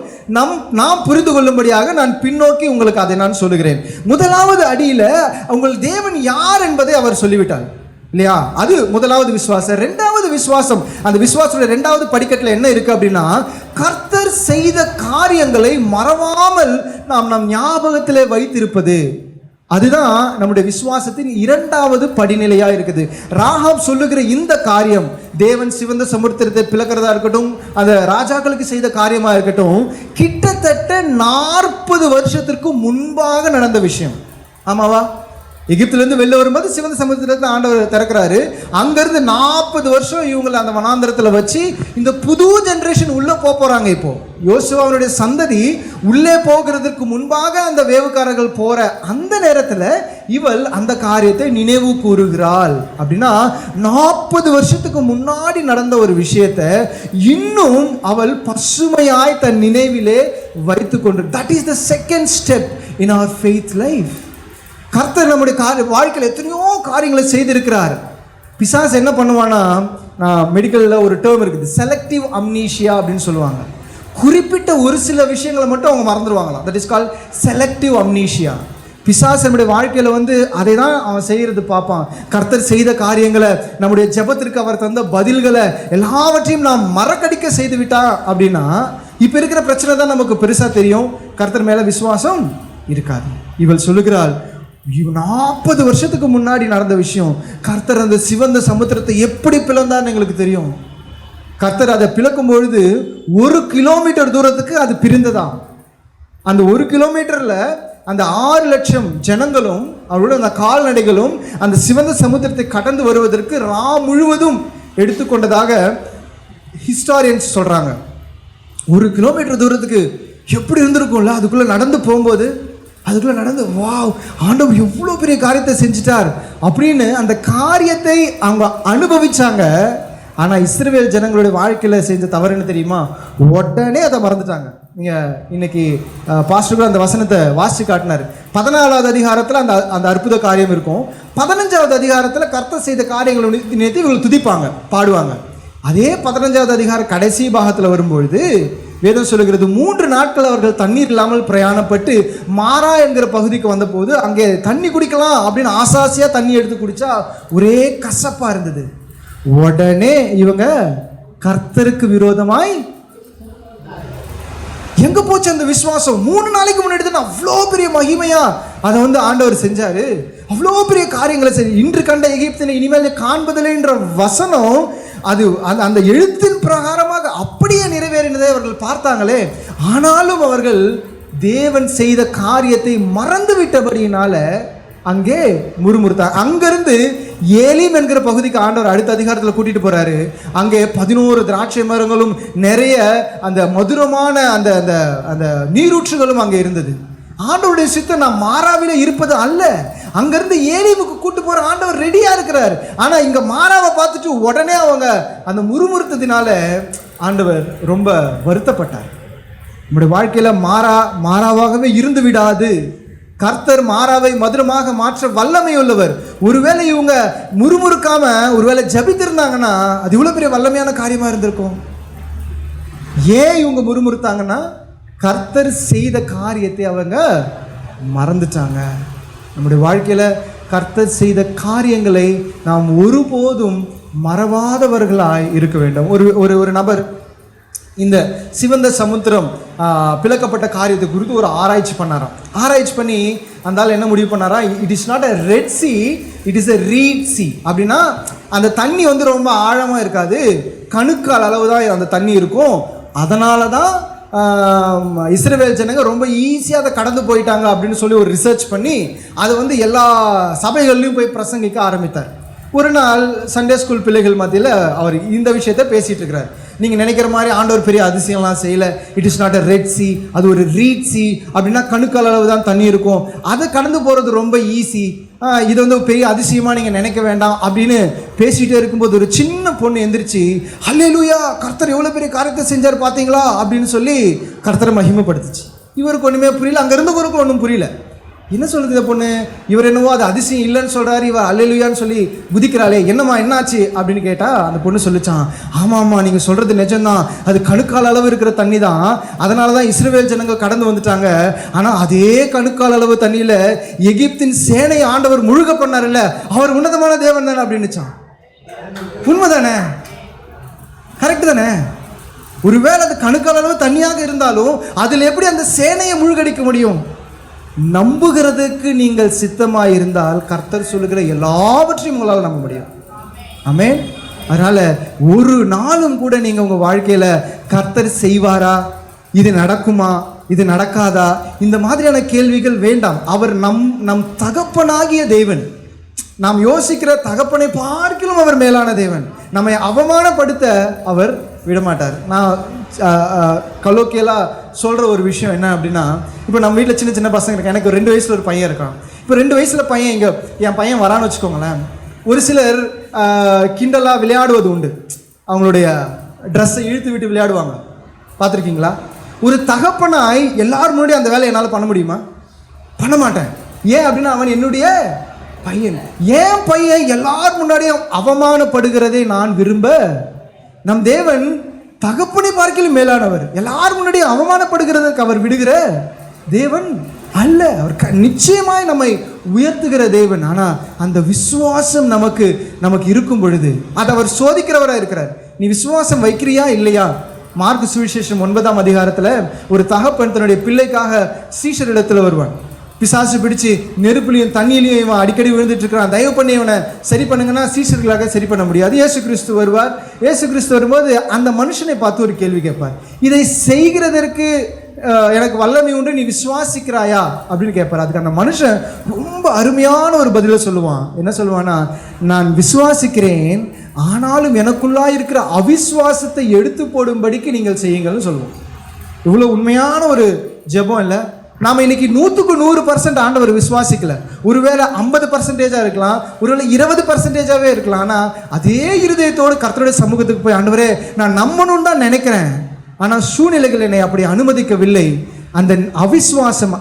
நாம் புரிந்து கொள்ளும்படியாக நான் பின்னோக்கி உங்களுக்கு அதை நான் சொல்லுகிறேன். முதலாவது அடியில உங்கள் தேவன் யார் என்பதை அவர் சொல்லிவிட்டார் இல்லையா? அது முதலாவது விசுவாசம். 2வது விசுவாசம், அந்த விசுவாசத்துல 2வது படிக்கட்டுல என்ன இருக்கு அப்படின்னா, கர்த்தர் செய்த காரியங்களை மறவாமல் நம் ஞாபகத்திலே வைத்திருப்பது. அதுதான் நம்முடைய விசுவாசத்தின் 2வது படிநிலையா இருக்குது. ராகாப் சொல்லுகிற இந்த காரியம், தேவன் சிவந்த சமுத்திரத்தை பிளக்கிறதா இருக்கட்டும், அந்த ராஜாக்களுக்கு செய்த காரியமா இருக்கட்டும், கிட்டத்தட்ட 40 வருஷத்திற்கு முன்பாக நடந்த விஷயம். ஆமாவா? எகிப்திலிருந்து வெளில வரும்போது சிவந்த சமுத்திரத்தை ஆண்டவர் திறக்கிறாரு. அங்கிருந்து 40 வருஷம் இவங்களை அந்த வனாந்தரத்தில் வச்சு இந்த புது ஜென்ரேஷன் உள்ள போறாங்க. இப்போ யோசுவாவுடைய சந்ததி உள்ளே போகிறதுக்கு முன்பாக அந்த வேவுக்காரர்கள் போற அந்த நேரத்தில் இவள் அந்த காரியத்தை நினைவு கூறுகிறாள். அப்படின்னா 40 வருஷத்துக்கு முன்னாடி நடந்த ஒரு விஷயத்தை இன்னும் அவள் பசுமையாய் தன் நினைவிலே வைத்து கொண்டு. That is the second step in our faith life. கர்த்தர் நம்முடைய வாழ்க்கையில் எத்தனையோ காரியங்களை செய்திருக்கிறார். பிசாசு என்ன பண்ணுவானா, மெடிக்கலில் ஒரு டேர்ம் இருக்குது, செலக்டிவ் அம்னீஷியா அப்படின்னு சொல்லுவாங்க. குறிப்பிட்ட ஒரு சில விஷயங்களை மட்டும் அவங்க மறந்துடுவாங்களாம். That is called selective amnesia. பிசாசு நம்முடைய வாழ்க்கையில் அதை தான் அவன் செய்கிறது பார்ப்பான். கர்த்தர் செய்த காரியங்களை, நம்முடைய ஜெபத்திற்கு அவர் தந்த பதில்களை எல்லாவற்றையும் நாம் மறக்கடிக்க செய்து விட்டா அப்படின்னா, இப்போ இருக்கிற பிரச்சனை தான் நமக்கு பெருசாக தெரியும். கர்த்தர் மேலே விசுவாசம் இருக்காது. இவள் சொல்லுகிறாள், 40 வருஷத்துக்கு முன்னாடி நடந்த விஷயம். கர்த்தர் அந்த சிவந்த சமுத்திரத்தை எப்படி பிளந்தான்னு எங்களுக்கு தெரியும். கர்த்தர் அதை பிளக்கும் பொழுது 1 கிலோமீட்டர் தூரத்துக்கு அது பிரிந்ததாம். அந்த 1 கிலோமீட்டர்ல அந்த 6 லட்சம் ஜனங்களும் அவருடைய அந்த கால்நடைகளும் அந்த சிவந்த சமுத்திரத்தை கடந்து வருவதற்கு முழுவதும் எடுத்துக்கொண்டதாக ஹிஸ்டாரியன்ஸ் சொல்றாங்க. 1 கிலோமீட்டர் தூரத்துக்கு எப்படி இருந்திருக்கும்ல, அதுக்குள்ள நடந்து போகும்போது, அதுக்குள்ள நடந்து வாவ், ஆண்டவர் எவ்வளோ பெரிய காரியத்தை செஞ்சிட்டார் அப்படின்னு அந்த காரியத்தை அவங்க அனுபவிச்சாங்க. ஆனால் இஸ்ரவேல் ஜனங்களுடைய வாழ்க்கையில் செஞ்ச தவறு என்ன தெரியுமா? உடனே அதை மறந்துட்டாங்க. நீங்கள் இன்னைக்கு பாஸ்டர் அந்த வசனத்தை வாசித்து காட்டினார். 14வது அதிகாரத்தில் அந்த அற்புத காரியம் இருக்கும். 15வது அதிகாரத்தில் கர்த்தர் செய்த காரியங்களை நினைத்து இவங்க துதிப்பாங்க, பாடுவாங்க. அதே 15வது அதிகாரம் கடைசி பாகத்தில் வரும்பொழுது வேதம் சொல்லுகிறது, 3 நாட்கள் அவர்கள் தண்ணீர் இல்லாமல் பிரயாணப்பட்டு மாரா என்கிற பகுதிக்கு வந்தபோது அங்கே தண்ணி குடிக்கலாம் அப்படின்னு ஆசாசியாக தண்ணி எடுத்து குடிச்சா ஒரே கசப்பாக இருந்தது. உடனே இவங்க கர்த்தருக்கு விரோதமாய் எங்க போச்சு அந்த விசுவாசம்? 3 நாளைக்கு முன்னாடி தான் அவ்வளோ பெரிய மகிமையா அதை ஆண்டவர் செஞ்சாரு, அவ்வளோ பெரிய காரியங்களை செஞ்சு, இன்று கண்ட எகிப்தினை இனிமேல் காண்பதில்லை என்ற வசனம் அது அந்த எழுத்தின் பிரகாரமாக அப்படியே நிறைவேறினதை அவர்கள் பார்த்தாங்களே. ஆனாலும் அவர்கள் தேவன் செய்த காரியத்தை மறந்து விட்டபடியினால அங்கே முறுமுறுத்தாங்க. அங்கிருந்து ஏலிம் என்கிற பகுதிக்கு ஆண்டவர் அடுத்த அதிகாரத்தில் கூட்டிட்டு போறாரு. அங்கே 11 திராட்சை மரங்களும் நிறைய அந்த மதுரமான அந்த அந்த அந்த நீரூற்றுகளும் அங்கே இருந்தது. ஆண்டவருடைய சித்தம் நான் மாறாவில இருப்பது அல்ல, அங்கிருந்து ஏலிமுக்கு கூட்டு போற ஆண்டவர் ரெடியா இருக்கிறார். ஆனா இங்க மாறாவை பார்த்துட்டு உடனே அவங்க அந்த முறுமுறுத்ததினால ஆண்டவர் ரொம்ப வருத்தப்பட்டார். நம்முடைய வாழ்க்கையில மாறாவாகவே இருந்து விடாது. கர்த்தர் மாறாவை மதுரமாக மாற்ற வல்லமை உள்ளவர். ஒருவேளை இவங்க முறுமுறுக்காம ஒருவேளை ஜபித்திருந்தாங்கன்னா அது இவ்வளவு பெரிய வல்லமையான காரியமா இருந்திருக்கும். ஏன் இவங்க முறுமுறுத்தாங்கன்னா கர்த்தர் செய்த காரியத்தை அவங்க மறந்துட்டாங்க. நம்முடைய வாழ்க்கையில கர்த்தர் செய்த காரியங்களை நாம் ஒருபோதும் மறவாதவர்களாய் இருக்க வேண்டும். ஒரு நபர் இந்த சிவந்த சமுத்திரம் பிளக்கப்பட்ட காரியத்தை குறித்து ஒரு ஆராய்ச்சி பண்ணாராம். ஆராய்ச்சி பண்ணி அந்த ஆள் என்ன முடிவு பண்ணாரா, it is not a red C, it is a read C. அப்படின்னா அந்த தண்ணி ரொம்ப ஆழமாக இருக்காது, கணுக்கால் அளவு தான் அந்த தண்ணி இருக்கும். அதனால தான் இஸ்ரவேல் ஜனங்க ரொம்ப ஈஸியாக அதை கடந்து போயிட்டாங்க அப்படின்னு சொல்லி ஒரு ரிசர்ச் பண்ணி அதை எல்லா சபைகள்லையும் போய் பிரசங்கிக்க ஆரம்பித்தார். ஒரு நாள் சண்டே ஸ்கூல் பிள்ளைகள் மத்தியில் அவர் இந்த விஷயத்தை பேசிகிட்டு இருக்கிறார். நீங்கள் நினைக்கிற மாதிரி ஆண்டவர் பெரிய அதிசயம்லாம் செய்யலை. It is not a red C, அது ஒரு ரீட் சி. அப்படின்னா கணுக்கால் அளவு தான் தண்ணி இருக்கும், அதை கடந்து போகிறது ரொம்ப ஈஸி, இது வந்து பெரிய அதிசயமாக நீங்கள் நினைக்க வேண்டாம் அப்படின்னு பேசிகிட்டே இருக்கும்போது ஒரு சின்ன பொண்ணு எந்திரிச்சு, ஹல்லேலூயா, கர்த்தர் எவ்வளோ பெரிய காரியத்தை செஞ்சார் பார்த்தீங்களா அப்படின்னு சொல்லி கர்த்தரை மகிமைப்படுத்துச்சு. இவருக்கு ஒன்றுமே புரியல, அங்கே இருந்தவருக்கு ஒன்றும் புரியல. என்ன சொல்லுது இந்த பொண்ணு? இவர் என்னவோ அது அதிசயம் இல்லைன்னு சொல்கிறாரு, இவர் அல்லேலூயான்னு சொல்லி குதிக்கிறாளே, என்னம்மா என்னாச்சு அப்படின்னு கேட்டால் அந்த பொண்ணு சொல்லிச்சான், ஆமாம்மா நீங்கள் சொல்கிறது நிஜம்தான், அது கணுக்கால் அளவு இருக்கிற தண்ணி தான், அதனால தான் இஸ்ரவேல் ஜனங்கள் கடந்து வந்துட்டாங்க. ஆனால் அதே கணுக்கால் அளவு தண்ணியில் எகிப்தின் சேனை ஆண்டவர் முழுக பண்ணார்ல, அவர் உன்னதமான தேவன் தானே அப்படின்னுச்சான். உண்மை தானே? கரெக்டு தானே? ஒருவேளை அது கணுக்கால் அளவு தண்ணியாக இருந்தாலும் அதில் எப்படி அந்த சேனையை முழுகடிக்க முடியும்? நம்புகிறதுக்கு நீங்கள் சித்தமாக இருந்தால் கர்த்தர் சொல்லுகிற எல்லாவற்றையும் உங்களால் நம்ப முடியும். ஆமென். அதனால் ஒரு நாளும் கூட நீங்கள் உங்கள் வாழ்க்கையில் கர்த்தர் செய்வாரா, இது நடக்குமா, இது நடக்காதா, இந்த மாதிரியான கேள்விகள் வேண்டாம். அவர் நம் தகப்பனாகிய தேவன். நாம் யோசிக்கிற தகப்பனை பார்க்கிலும் அவர் மேலான தேவன். நம்மை அவமானப்படுத்த அவர் விடமாட்டார். நான் கலோக்கியலாக சொல்கிற ஒரு விஷயம் என்ன அப்படின்னா, இப்போ நம்ம வீட்டில் சின்ன சின்ன பசங்க இருக்காங்க. எனக்கு 2 வயசில் ஒரு பையன் இருக்கான். இப்போ 2 வயசில் பையன் இங்கே என் பையன் வரான்னு வச்சுக்கோங்களேன், ஒரு சிலர் கிண்டலாக விளையாடுவது உண்டு. அவங்களுடைய ட்ரெஸ்ஸை இழுத்து விட்டு விளையாடுவாங்க, பார்த்துருக்கீங்களா? ஒரு தகப்பனாய் எல்லாரும் முன்னாடி அந்த வேலையை என்னால் பண்ண முடியுமா? பண்ண மாட்டேன். ஏன் அப்படின்னா அவன் என்னுடைய பையன். ஏன் பையன் எல்லார் முன்னாடியும் அவமானப்படுகிறதை நான் விரும்ப? நம் தேவன் தகப்பனை பார்க்கிலும் மேலானவர். எல்லாரும் முன்னாடி அவமானப்படுகிறதற்கு அவர் விடுகிற தேவன் அல்ல. அவர் நிச்சயமாய் நம்மை உயர்த்துகிற தேவன். ஆனால் அந்த விசுவாசம் நமக்கு இருக்கும் பொழுது அது அவர் சோதிக்கிறவராக இருக்கிறார். நீ விசுவாசம் வைக்கிறியா இல்லையா? மார்க்கு சுவிசேஷம் 9ஆம் அதிகாரத்தில் ஒரு தகப்பன் தன்னுடைய பிள்ளைக்காக சீஷரிடத்தில் வருவான். பிசாசு பிடிச்சு நெருப்புலையும் தண்ணியிலையும் இவன் அடிக்கடி விழுந்துட்டு இருக்கிறான், தயவு பண்ணி இவனை சரி பண்ணுங்கன்னா சீஷர்களாக சரி பண்ண முடியாது. இயேசு கிறிஸ்து வருவார். இயேசு கிறிஸ்து வரும்போது அந்த மனுஷனை பார்த்து ஒரு கேள்வி கேட்பார், இதை செய்கிறதற்கு எனக்கு வல்லமை உண்டு, நீ விசுவாசிக்கிறாயா அப்படின்னு கேட்பார். அதுக்கு அந்த மனுஷன் ரொம்ப அருமையான ஒரு பதிலை சொல்லுவான். என்ன சொல்லுவான்னா, நான் விசுவாசிக்கிறேன், ஆனாலும் எனக்குள்ளாக இருக்கிற அவிசுவாசத்தை எடுத்து போடும்படிக்கு நீங்கள் செய்யுங்கள்னு சொல்லுவோம். இவ்வளோ உண்மையான ஒரு ஜெபம் இல்லை? நாம் இன்னைக்கு 100% ஆண்டவர் விசுவாசிக்கல. ஒருவேளை 50% இருக்கலாம், ஒருவேளை 20% இருக்கலாம். ஆனால் அதே இருதயத்தோடு கர்த்தருடைய சமூகத்துக்கு போய், ஆண்டவரே நான் நம்பணும்னு தான் நினைக்கிறேன், ஆனால் சூழ்நிலைகள் என்னை அப்படி அனுமதிக்கவில்லை, அந்த அவிசுவாசம்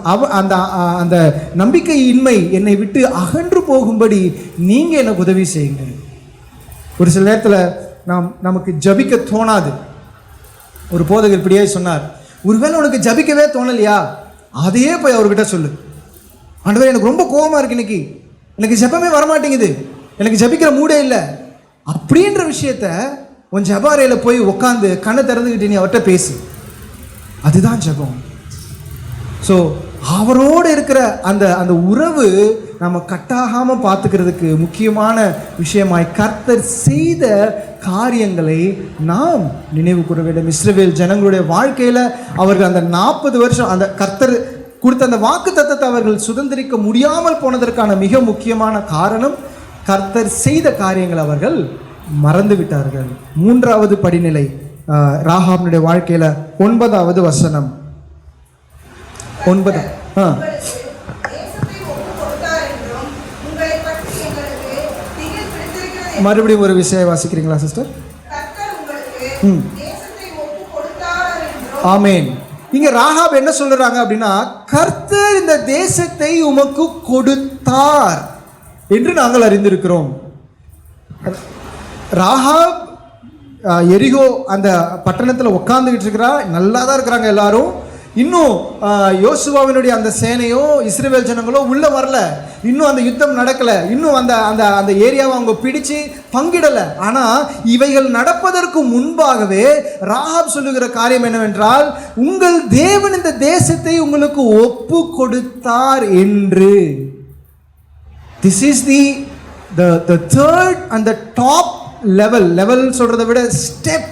அந்த நம்பிக்கையின்மை என்னை விட்டு அகன்று போகும்படி நீங்கள் எனக்கு உதவி செய்யுங்க. ஒரு சில நேரத்தில் நமக்கு ஜபிக்க தோணாது. ஒரு போதகர் இப்படியே சொன்னார், ஒருவேளை உனக்கு ஜபிக்கவே தோணலையா, அதையே போய் அவர்கிட்ட சொல்லு, ஆண்டவரே எனக்கு ரொம்ப கோபமாக இருக்கு, இன்னைக்கு எனக்கு ஜெபமே வரமாட்டேங்குது, எனக்கு ஜபிக்கிற மூடே இல்லை அப்படின்ற விஷயத்த உன் ஜெப அறையில் போய் உட்காந்து கண்ணை திறந்துக்கிட்டு நீ அவர்கிட்ட பேசு. அதுதான் ஜெபம். ஸோ அவரோடு இருக்கிற அந்த உறவு நம்ம கட்டாகாமல் பார்த்துக்கிறதுக்கு முக்கியமான விஷயமாய் கர்த்தர் செய்த காரியங்களை நாம் நினைவு கூற வேண்டும். இஸ்ரவேல் ஜனங்களுடைய வாழ்க்கையில் அவர்கள் அந்த 40 வருஷம் அந்த கர்த்தர் கொடுத்த அந்த வாக்கு தத்தத்தை அவர்கள் சுதந்திரிக்க முடியாமல் போனதற்கான மிக முக்கியமான காரணம் கர்த்தர் செய்த காரியங்கள் அவர்கள் மறந்து விட்டார்கள். 3வது படிநிலை ராகாபினுடைய வாழ்க்கையில் 9வது வசனம். 9 மறுபடியும் ஒரு விஷயம் வாசிக்கிறீங்களா சிஸ்டர்? ஆமேன். இங்க ராகாப் என்ன சொல்றாங்க அப்படின்னா, கர்த்தர் இந்த தேசத்தை உமக்கு கொடுத்தார் என்று நாங்கள் அறிந்திருக்கிறோம். ராகாப் எரிகோ அந்த பட்டணத்தில் உட்கார்ந்துகிட்டு இருக்கிறா, நல்லா தான் இருக்கிறாங்க எல்லாரும். இன்னும் யோசுவாவினுடைய அந்த சேனையோ இஸ்ரவேல் ஜனங்களோ உள்ளே வரல, இன்னும் அந்த யுத்தம் நடக்கலை, இன்னும் அந்த அந்த அந்த ஏரியாவை அவங்க பிடிச்சு பங்கிடலை. ஆனால் இவைகள் நடப்பதற்கு முன்பாகவே ராகாப் சொல்லுகிற காரியம் என்னவென்றால், உங்கள் தேவன் இந்த தேசத்தை உங்களுக்கு ஒப்பு கொடுத்தார் என்று. This is the third and the top level சொல்றதை விட ஸ்டெப்,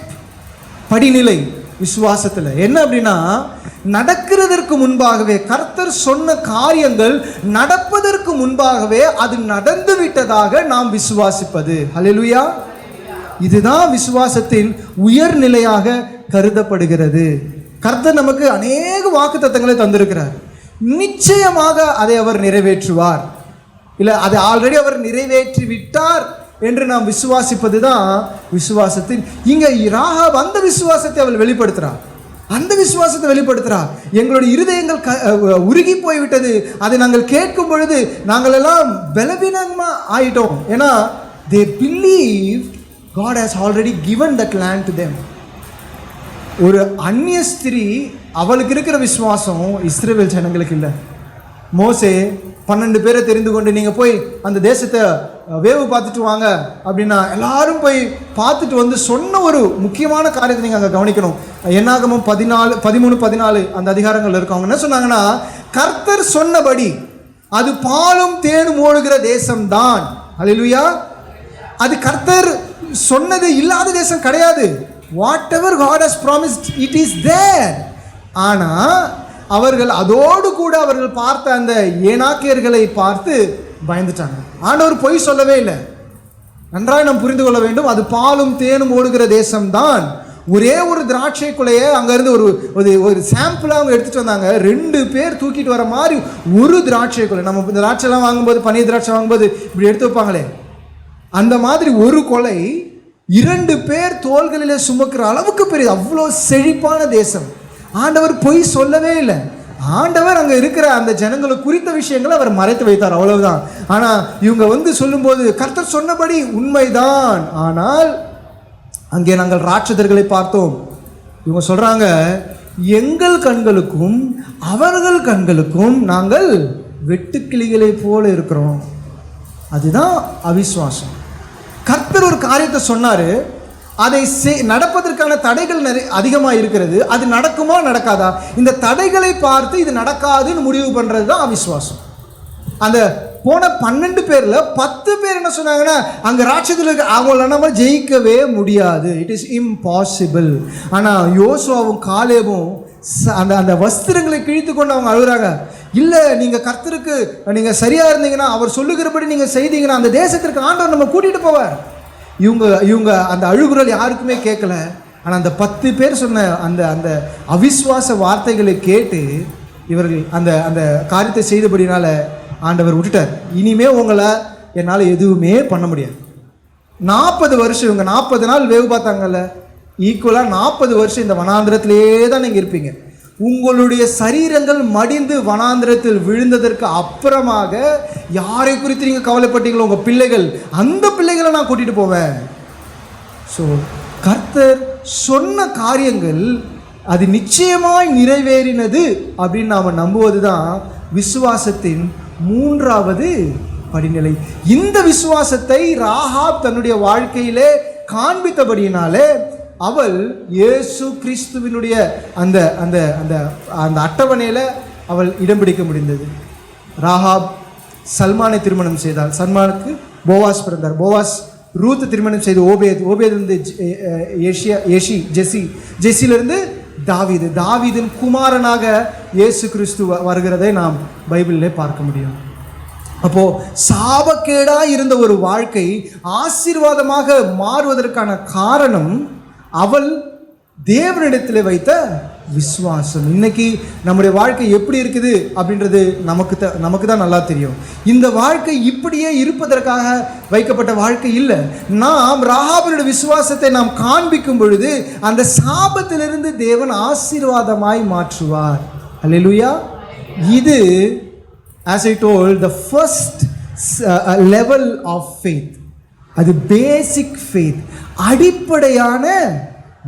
படிநிலை விசுவாசத்தில். என்ன அப்படின்னா, நடக்கிறதற்கு முன்பாகவே கர்த்தர் சொன்ன காரியங்கள் நடப்பதற்கு முன்பாகவே அது நடந்து விட்டதாக நாம் விசுவாசிப்பது. ஹல்லேலூயா. இதுதான் விசுவாசத்தின் உயர்நிலையாக கருதப்படுகிறது. கர்த்தர் நமக்கு அநேக வாக்குத்தத்தங்களை தந்திருக்கிறார். நிச்சயமாக அதை அவர் நிறைவேற்றுவார். இல்லை, அதை ஆல்ரெடி அவர் நிறைவேற்றி விட்டார் என்று நாம் விசுவாசிப்பது தான் விசுவாசத்தின். இங்கே ராகாப் அந்த விசுவாசத்தை அவள் வெளிப்படுத்துகிறார். அந்த விசுவாசத்தை வெளிப்படுத்துகிறார். எங்களுடைய இருதயங்கள் உருகி போய்விட்டது. அதை நாங்கள் கேட்கும் பொழுது நாங்கள் எல்லாம் பலவீனமா ஆயிட்டோம். ஏன்னா they believed God has already given that land to them. ஒரு அந்நிய ஸ்திரீ, அவளுக்கு இருக்கிற விசுவாசம் இஸ்ரவேல் ஜனங்களுக்கு இல்லை. மோசே 12 பேரை தெரிந்து கொண்டு நீங்கள் போய் அந்த தேசத்தை வேவு பார்த்துட்டு வாங்க அப்படின்னா எல்லாரும் போய் பார்த்துட்டு வந்து சொன்ன ஒரு முக்கியமான காரியத்தை நீங்கள் அங்கே கவனிக்கணும். என்னாகமும் 13-14 அந்த அதிகாரங்கள் இருக்கும். அவங்க என்ன சொன்னாங்கன்னா, கர்த்தர் சொன்னபடி அது பாலும் தேனும் ஓடுகிற தேசம்தான். அல்லேலூயா. அது கர்த்தர் சொன்னது இல்லாத தேசம் கிடையாது. What ever God has promised, it is there. ஆனால் அவர்கள் அதோடு கூட அவர்கள் பார்த்த அந்த ஏனாக்கியர்களை பார்த்து பயந்துட்டாங்க. ஆண்டவர் பொய் சொல்லவே இல்லை. நன்றாக நாம் புரிந்து கொள்ள வேண்டும். அது பாலும் தேனும் ஓடுகிற தேசம்தான். ஒரே ஒரு திராட்சை குலையை அங்கேருந்து ஒரு சாம்பிளாக அவங்க எடுத்துகிட்டு வந்தாங்க. 2 பேர் தூக்கிட்டு வர மாதிரி ஒரு திராட்சை குலை. நம்ம இந்த திராட்சைலாம் வாங்கும்போது, பனீர் திராட்சை வாங்கும்போது இப்படி எடுத்து வைப்பாங்களே, அந்த மாதிரி ஒரு கொலை 2 பேர் தோள்களிலே சுமக்கிற அளவுக்கு பெரிய, அவ்வளோ செழிப்பான தேசம். ஆண்டவர் பொய் சொல்லவே இல்லை. ஆண்டவர் அங்கே இருக்கிற அந்த ஜனங்களை குறித்த விஷயங்களை அவர் மறைத்து வைத்தார், அவ்வளவுதான். ஆனால் இவங்க சொல்லும்போது கர்த்தர் சொன்னபடி உண்மைதான். ஆனால் அங்கே நாங்கள் ராட்சதர்களை பார்த்தோம். இவங்க சொல்றாங்க, எங்கள் கண்களுக்கும் அவர்கள் கண்களுக்கும் நாங்கள் வெட்டுக்கிளிகளை போல இருக்கிறோம். அதுதான் அவிசுவாசம். கர்த்தர் ஒரு காரியத்தை சொன்னாரு, அதை நடப்பதற்கான தடைகள் அதிகமாக இருக்கிறது. அது நடக்குமா நடக்காதா? இந்த தடைகளை பார்த்து இது நடக்காதுன்னு முடிவு பண்ணுறது தான் அவிசுவாசம். அந்த போன 12 பேரில் 10 பேர் என்ன சொன்னாங்கன்னா, அங்கே ராட்சதர்களுக்கு அவங்கள நம்ம ஜெயிக்கவே முடியாது, இட் இஸ் இம்பாசிபிள். ஆனால் யோசுவாவும் காலேபும் அந்த வஸ்திரங்களை கிழித்து கொண்டு அவங்க அழுகிறாங்க. இல்லை, நீங்கள் கர்த்தருக்கு நீங்கள் சரியாக இருந்தீங்கன்னா, அவர் சொல்லுகிறபடி நீங்கள் செய்தீங்கன்னா அந்த தேசத்திற்கு ஆண்டவர் நம்ம கூட்டிகிட்டு போவார். இவங்க அந்த அழுகுரல் யாருக்குமே கேட்கல. ஆனால் அந்த 10 பேர் சொன்ன அந்த அந்த அவிஸ்வாச வார்த்தைகளை கேட்டு இவர்கள் அந்த அந்த காரியத்தை செய்தபடினால ஆண்டவர் விட்டுட்டார். இனிமே உங்களை என்னால் எதுவுமே பண்ண முடியாது. 40 வருஷம் இவங்க 40 நாள் வேவு பார்த்தாங்கல்ல, ஈக்குவலாக 40 வருஷம் இந்த வனாந்திரத்திலே தான் நீங்கள் இருப்பீங்க. உங்களுடைய சரீரங்கள் மடிந்து வனாந்திரத்தில் விழுந்ததற்கு அப்புறமாக யாரை குறித்து நீங்கள் கவலைப்பட்டீங்களோ, உங்கள் பிள்ளைகள், அந்த பிள்ளைகளை நான் கூட்டிகிட்டு போவேன். ஸோ கர்த்தர் சொன்ன காரியங்கள் அது நிச்சயமாய் நிறைவேறினது அப்படின்னு நாம் நம்புவது தான் விசுவாசத்தின் 3வது படிநிலை. இந்த விசுவாசத்தை ராகாப் தன்னுடைய வாழ்க்கையிலே காண்பித்தபடியினாலே அவள் இயேசு கிறிஸ்துவினுடைய அந்த அந்த அந்த அந்த அட்டவணையில் அவள் இடம் பிடிக்க முடிந்தது. ராகாப் சல்மானை திருமணம் செய்தாள். சல்மானுக்கு போவாஸ் பிறந்தார். போவாஸ் ரூத் திருமணம் செய்து ஓபேதிலிருந்து ஜெசிலிருந்து தாவீதின் குமாரனாக இயேசு கிறிஸ்து வருகிறதை நாம் பைபிளிலே பார்க்க முடியும். அப்போ சாபக்கேடா இருந்த ஒரு வாழ்க்கை ஆசீர்வாதமாக மாறுவதற்கான காரணம் அவள் தேவனிடத்தில் வைத்த விசுவாசம். இன்னைக்கு நம்முடைய வாழ்க்கை எப்படி இருக்குது அப்படின்றது நமக்கு தான் நல்லா தெரியும். இந்த வாழ்க்கை இப்படியே இருப்பதற்காக வைக்கப்பட்ட வாழ்க்கை இல்லை. நாம் ராகாபினுடைய விசுவாசத்தை நாம் காண்பிக்கும் பொழுது அந்த சாபத்திலிருந்து தேவன் ஆசீர்வாதமாய் மாற்றுவார். அல்லேலூயா. இது as I told, the first level of faith. அது பேசிக் ஃபெய்த், அடிப்படையான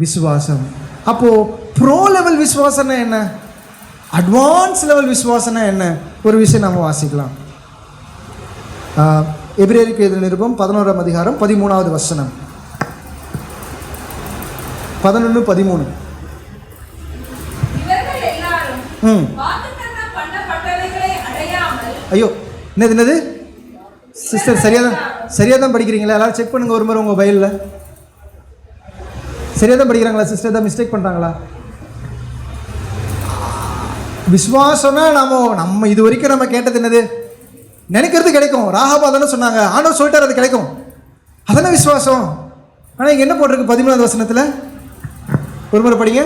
விசுவாசம். அப்போ ப்ரோ லெவல் விசுவாசம்னா என்ன, அட்வான்ஸ் லெவல் விசுவாசம்னா என்ன? ஒரு விஷயம் நம்ம வாசிக்கலாம். எபிரேயருக்கு எழுதின நிருபம் 11ஆம் அதிகாரம் 13வது வசனம். 11:13. ஐயோ, என்னது சிஸ்டர், சரியாக தான் படிக்கிறீங்களா? எல்லாரும் செக் பண்ணுங்க ஒரு முறை உங்கள் மொபைலில். சரியாக தான் படிக்கிறாங்களா சிஸ்டர்? தான் மிஸ்டேக் பண்ணுறாங்களா? விசுவாசம்னா நம்ம இது வரைக்கும் நம்ம கேட்டது என்னது? நினைக்கிறது கிடைக்கும். ராகாபா தானே சொன்னாங்க, ஆண்டவர் சொல்லிட்டார் அது கிடைக்கும். அதானே விசுவாசம். ஆனால் இங்கே என்ன போட்டிருக்கு 13வது வசனத்தில்? ஒரு முறை படிங்க.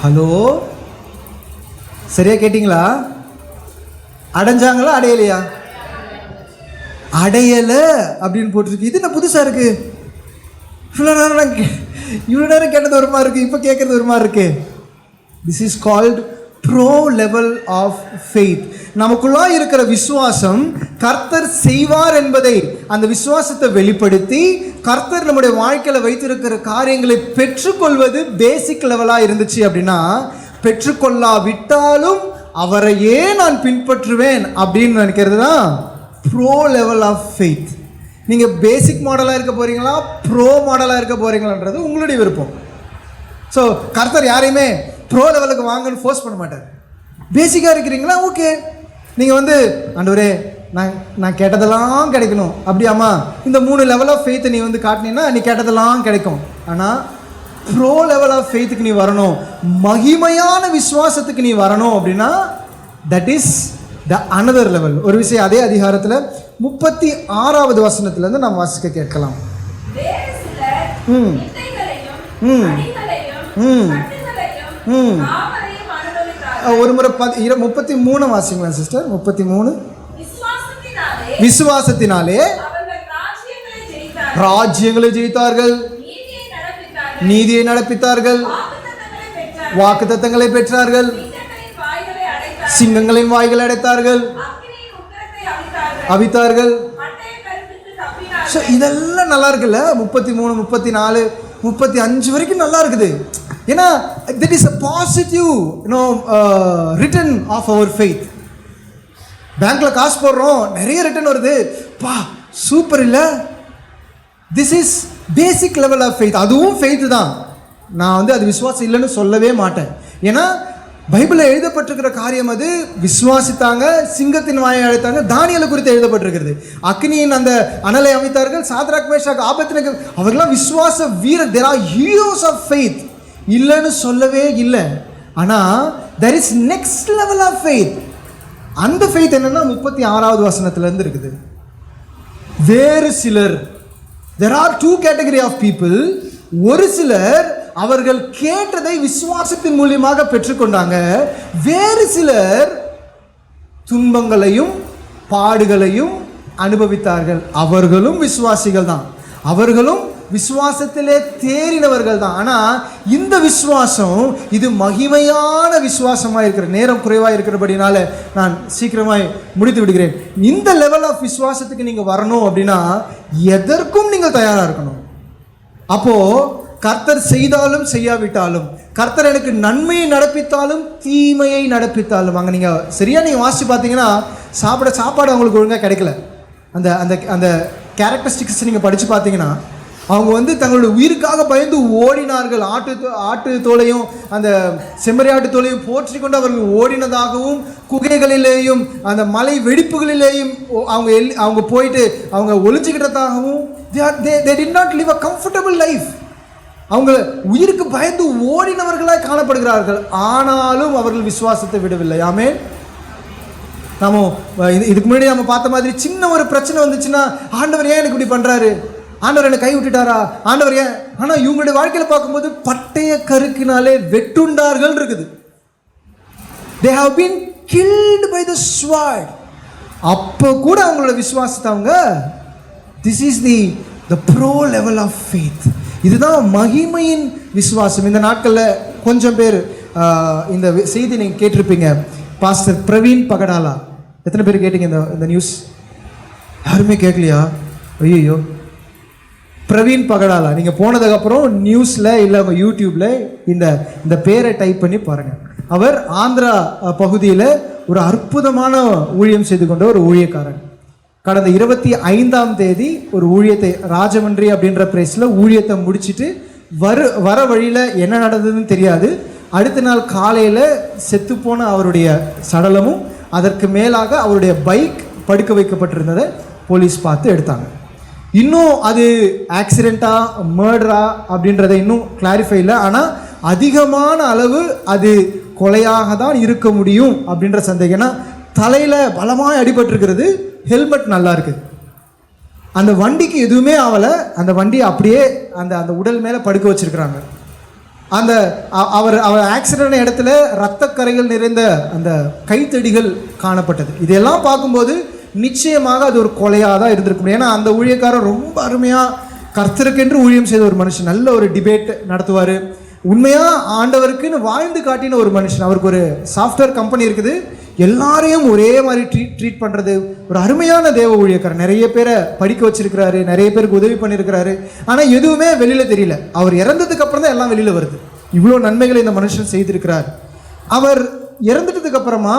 ஹலோ, சரியா கேட்டிங்களா? அடைஞ்சாங்களா அடையலையா? அடையல அப்படின்னு போட்டிருக்கு. இது என்ன புதுசாக இருக்கு? இவ்வளோ நேரம் கேட்டது ஒரு மாதிரி இருக்கு, இப்போ கேட்கறது ஒரு மாதிரி இருக்கு. This is called pro level of faith. நமக்குள்ளா இருக்கிற விசுவாசம் கர்த்தர் செய்வார் என்பதை, அந்த விசுவாசத்தை வெளிப்படுத்தி கர்த்தர் நம்முடைய வாழ்க்கையில் வைத்திருக்கிற காரியங்களை பெற்றுக்கொள்வது பேசிக் லெவலாக இருந்துச்சு அப்படின்னா, பெற்றுக்கொள்ளாவிட்டாலும் அவரையே நான் பின்பற்றுவேன் அப்படின்னு நினைக்கிறது தான் ப்ரோ லெவல் ஆஃப் ஃபெய்த். நீங்கள் பேசிக் மாடலாக இருக்க போகிறீங்களா, ப்ரோ மாடலாக இருக்க போகிறீங்களான்றது உங்களுடைய விருப்பம். ஸோ கர்த்தர் யாரையுமே ப்ரோ லெவலுக்கு வாங்கன்னு ஃபோர்ஸ் பண்ண மாட்டார். பேசிக்காக இருக்கிறீங்களா, ஓகே. நீங்கள் வந்து ஆண்டவரே நான் கேட்டதெல்லாம் கிடைக்கணும் அப்படியாம்மா, இந்த 3 லெவல் ஆஃப் ஃபெய்த்தை நீ வந்து காட்டினீங்கன்னா நீ கேட்டதெல்லாம் கிடைக்கும். ஆனால் ப்ரோ லெவல் ஆஃப் ஃபெய்த்துக்கு நீ வரணும், மகிமையான விசுவாசத்துக்கு நீ வரணும் அப்படின்னா that is the another level. ஒரு விஷயம் அதே அதிகாரத்தில் 36வது வசனத்திலேருந்து நாம் வாசிக்க கேட்கலாம். ஒரு முறை 33 வாசிங்களா சிஸ்டர்? 33. விசுவாசத்தினாலே ராஜ்யங்களை ஜெயித்தார்கள், நீதியை நடப்பித்தார்கள், வாக்குத்தத்தங்களை பெற்றார்கள், சிங்கங்களின் வாய்களை அடைத்தார்கள், அவித்தார்கள். இதெல்லாம் நல்லா இருக்குல்ல? 33, 34, 35 வரைக்கும் நல்லா இருக்குது. ஏன்னா that is a positive return of our faith. பேங்க்ல காசு போடுறோம், நிறைய ரிட்டர்ன் வருது, பா சூப்பர் இல்லை? This is basic level of faith. அதுவும் ஃபெய்த் தான். நான் வந்து அது விசுவாசம் இல்லைன்னு சொல்லவே மாட்டேன். ஏன்னா பைபிளில் எழுதப்பட்டிருக்கிற காரியம் அது. விசுவாசித்தாங்க, சிங்கத்தின் வாயை அழைத்தாங்க. தானியேலை குறித்து எழுதப்பட்டிருக்கிறது. அக்னியின் அந்த அனலை அமைத்தார்கள். சாத்ராக், மேஷாக், ஆபேத்நேகோ அவர்களாம் விசுவாச வீரர். There are heroes of faith. இல்லைன்னு சொல்லவே இல்லை. ஆனால் there is next level of faith. அந்த ஃபெய்த் என்னன்னா 36வது வசனத்திலிருந்து இருக்குது. வேறு சிலர், there are 2 category of people. ஒரு சிலர் அவர்கள் கேட்டதை விசுவாசத்தின் மூலியமாக பெற்றுக்கொண்டாங்க. வேறு சிலர் துன்பங்களையும் பாடுகளையும் அனுபவித்தார்கள். அவர்களும் விசுவாசிகள் தான், அவர்களும் விசுவாசத்திலே தேறினவர்கள் தான். ஆனால் இந்த விசுவாசம் இது மகிமையான விசுவாசமாக இருக்கிற, நேரம் குறைவாக இருக்கிறபடினால நான் சீக்கிரமாய் முடித்து விடுகிறேன். இந்த லெவல் ஆஃப் விசுவாசத்துக்கு நீங்கள் வரணும் அப்படின்னா எதற்கும் நீங்கள் தயாராக இருக்கணும். அப்போது கர்த்தர் செய்தாலும் செய்யாவிட்டாலும், கர்த்தர் எனக்கு நன்மையை நடப்பித்தாலும் தீமையை நடப்பித்தாலும், அங்கே நீங்கள் சரியாக நீங்கள் வாசித்து பார்த்தீங்கன்னா சாப்பாடு அவங்களுக்கு ஒழுங்காக கிடைக்கல. அந்த அந்த அந்த கேரக்டரிஸ்டிக்ஸ் நீங்கள் படித்து பார்த்தீங்கன்னா அவங்க வந்து தங்களுடைய உயிருக்காக பயந்து ஓடினார்கள். ஆட்டு தோலையும் அந்த செம்மறியாட்டு தோலையும் போற்றி கொண்டு அவர்கள் ஓடினதாகவும், குகைகளிலேயும் அந்த மலை வெடிப்புகளிலேயும் அவங்க போயிட்டு அவங்க ஒளிஞ்சுக்கிட்டதாகவும், they did not live a comfortable life. அவங்க உயிருக்கு பயந்து ஓடினவர்களாக காணப்படுகிறார்கள். ஆனாலும் அவர்கள் விசுவாசத்தை விடவில்லை. ஆமென். நாம இதுக்கு முன்னாடி நம்ம பார்த்த மாதிரி சின்ன ஒரு பிரச்சனை வந்துச்சுன்னா, ஆண்டவர் ஏன் எனக்கு இப்படி பண்றாரு, ஆண்டவர் என்னை கை விட்டுட்டாரா, ஆண்டவர் ஏன்? ஆனால் இவங்களுடைய வாழ்க்கையில் பார்க்கும்போது பட்டய கருக்கினாலே வெட்டுண்டார்கள் இருக்குது. they have been killed by the sword. அப்போ கூட அவங்களோட விசுவாசத்தை அவங்க, this is the pro level of faith. இதுதான் மகிமையின் விசுவாசம். இந்த நாட்களில் கொஞ்சம் பேர் இந்த செய்தி நீங்கள் கேட்டிருப்பீங்க. பாஸ்டர் பிரவீன் பகடாலா, எத்தனை பேர் கேட்டீங்க இந்த நியூஸ்? யாருமே கேட்கலையா? ஐயோ, பிரவீன் பகடாலா நீங்கள் போனதுக்கப்புறம் நியூஸில் இல்லை உங்கள் யூடியூப்பில் இந்த பேரை டைப் பண்ணி பாருங்கள். அவர் ஆந்திரா பகுதியில் ஒரு அற்புதமான ஊழியம் செய்து கொண்ட ஒரு ஊழியக்காரன். கடந்த 25ஆம் தேதி ஒரு ஊழியத்தை, ராஜமன்றி அப்படின்ற பிளேஸில் ஊழியத்தை முடிச்சுட்டு வர வழியில் என்ன நடந்ததுன்னு தெரியாது. அடுத்த நாள் காலையில் செத்துப்போன அவருடைய சடலமும் அதற்கு மேலாக அவருடைய பைக் படுக்க வைக்கப்பட்டிருந்ததை போலீஸ் பார்த்து எடுத்தாங்க. இன்னும் அது ஆக்சிடெண்ட்டா மர்டரா அப்படின்றத இன்னும் கிளாரிஃபை இல்லை. ஆனால் அதிகமான அளவு அது கொலையாக தான் இருக்க முடியும் அப்படின்ற சந்தேகம். ஏன்னா தலையில் பலமாக அடிபட்டிருக்கிறது, ஹெல்மெட் நல்லா இருக்குது. அந்த வண்டிக்கு எதுவுமே ஆகலை. அந்த வண்டியை அப்படியே அந்த அந்த உடல் மேலே படுக்க வச்சிருக்கிறாங்க. அந்த அவர் ஆக்சிடென்ட் இடத்துல இரத்தக்கரைகள் நிறைந்த அந்த கைத்தடிகள் காணப்பட்டது. இதெல்லாம் பார்க்கும்போது நிச்சயமாக அது ஒரு கொலையாக தான் இருந்திருக்க முடியும். ஏன்னா அந்த ஊழியக்காரர் ரொம்ப அருமையாக கர்த்தருக்கென்று ஊழியம் செய்த ஒரு மனுஷன், நல்ல ஒரு டிபேட் நடத்துவார், உண்மையாக ஆண்டவருக்குன்னு வாழ்ந்து காட்டின ஒரு மனுஷன். அவருக்கு ஒரு சாஃப்ட்வேர் கம்பெனி இருக்குது, எல்லாரையும் ஒரே மாதிரி ட்ரீட் பண்ணுறது, ஒரு அருமையான தேவ ஊழியக்காரர். நிறைய பேரை படிக்க வச்சிருக்கிறாரு, நிறைய பேருக்கு உதவி பண்ணியிருக்கிறாரு. ஆனால் எதுவுமே வெளியில் தெரியல. அவர் இறந்ததுக்கு அப்புறம் தான் எல்லாம் வெளியில் வருது. இவ்வளோ நன்மைகளை இந்த மனுஷன் செய்திருக்கிறார். அவர் இறந்துட்டதுக்கு அப்புறமா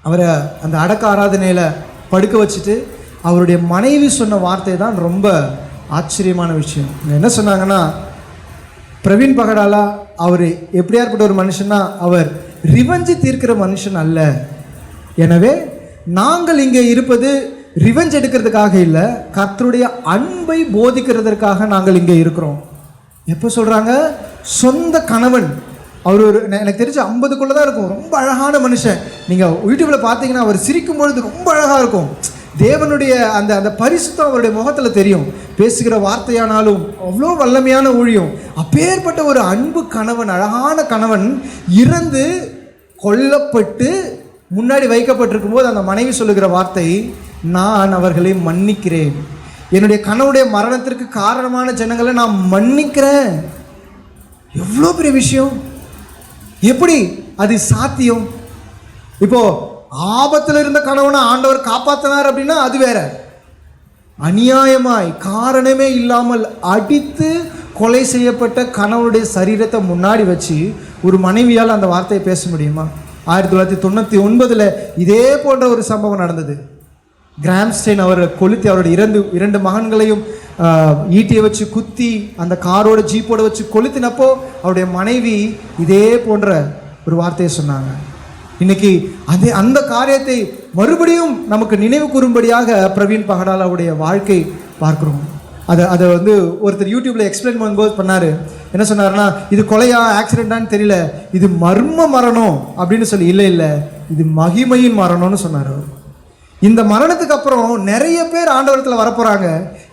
அவரை அந்த அடக்க ஆராதனையில் படுக்க வச்சுட்டு அவருடைய மனைவி சொன்ன வார்த்தை தான் ரொம்ப ஆச்சரியமான விஷயம். என்ன சொன்னாங்கன்னா, பிரவீன் பகடாலா அவர் எப்படியாற்பட்ட ஒரு மனுஷன்னா, அவர் ரிவெஞ்சு தீர்க்கிற மனுஷன் அல்ல. எனவே நாங்கள் இங்கே இருப்பது ரிவெஞ்ச் எடுக்கிறதுக்காக இல்லை, கர்த்தருடைய அன்பை போதிக்கிறதற்காக நாங்கள் இங்கே இருக்கிறோம். எப்போ சொல்கிறாங்க? சொந்த கணவன், அவர் ஒரு எனக்கு தெரிஞ்சு 50க்குள்ளே தான் இருக்கும், ரொம்ப அழகான மனுஷன். நீங்கள் யூடியூப்பில் பார்த்தீங்கன்னா அவர் சிரிக்கும் பொழுது ரொம்ப அழகாக இருக்கும். தேவனுடைய அந்த அந்த பரிசுத்தம் அவருடைய முகத்தில் தெரியும். பேசுகிற வார்த்தையானாலும் அவ்வளோ வல்லமையான ஊழியம். அப்பேற்பட்ட ஒரு அன்பு கணவன், அழகான கணவன் இறந்து கொல்லப்பட்டு முன்னாடி வைக்கப்பட்டிருக்கும் போது அந்த மனைவி சொல்லுகிற வார்த்தை, நான் அவர்களை மன்னிக்கிறேன். என்னுடைய கணவனுடைய மரணத்திற்கு காரணமான ஜனங்களை நான் மன்னிக்கிறேன். எவ்வளோ பெரிய விஷயம்! எப்படி அது சாத்தியம்? இப்போ ஆபத்தில் இருந்த கணவனை ஆண்டவர் காப்பாற்றினார் அப்படின்னா அது வேற. அநியாயமாய் காரணமே இல்லாமல் அடித்து கொலை செய்யப்பட்ட கணவனுடைய சரீரத்தை முன்னாடி வச்சு ஒரு மனைவியால் அந்த வார்த்தையை பேச முடியுமா? 1999 இதே போன்ற ஒரு சம்பவம் நடந்தது. கிராம்ஸ்டெயின் அவரை கொளுத்தி அவருடைய இரண்டு மகன்களையும் ஈட்டியை வச்சு குத்தி அந்த காரோட ஜீப்போட வச்சு கொளுத்தினப்போ அவருடைய மனைவி இதே போன்ற ஒரு வார்த்தையை சொன்னாங்க. இன்னைக்கு அந்த காரியத்தை மறுபடியும் நமக்கு நினைவு கூறும்படியாக பிரவீன் பகடாலாவுடைய வாழ்க்கை பார்க்குறோம். அதை ஒருத்தர் யூடியூப்ல எக்ஸ்பிளைன் பண்ணும்போது பண்ணாரு. என்ன சொன்னாருன்னா, இது கொலையா ஆக்சிடென்டான்னு தெரியல, இது மர்ம மரணம் அப்படின்னு சொல்லி, இல்லை இது மகிமையின் மரணம்னு சொன்னார். இந்த மரணத்துக்கு அப்புறம் நிறைய பேர் ஆண்டவரத்தில் வரப்போகிறாங்க.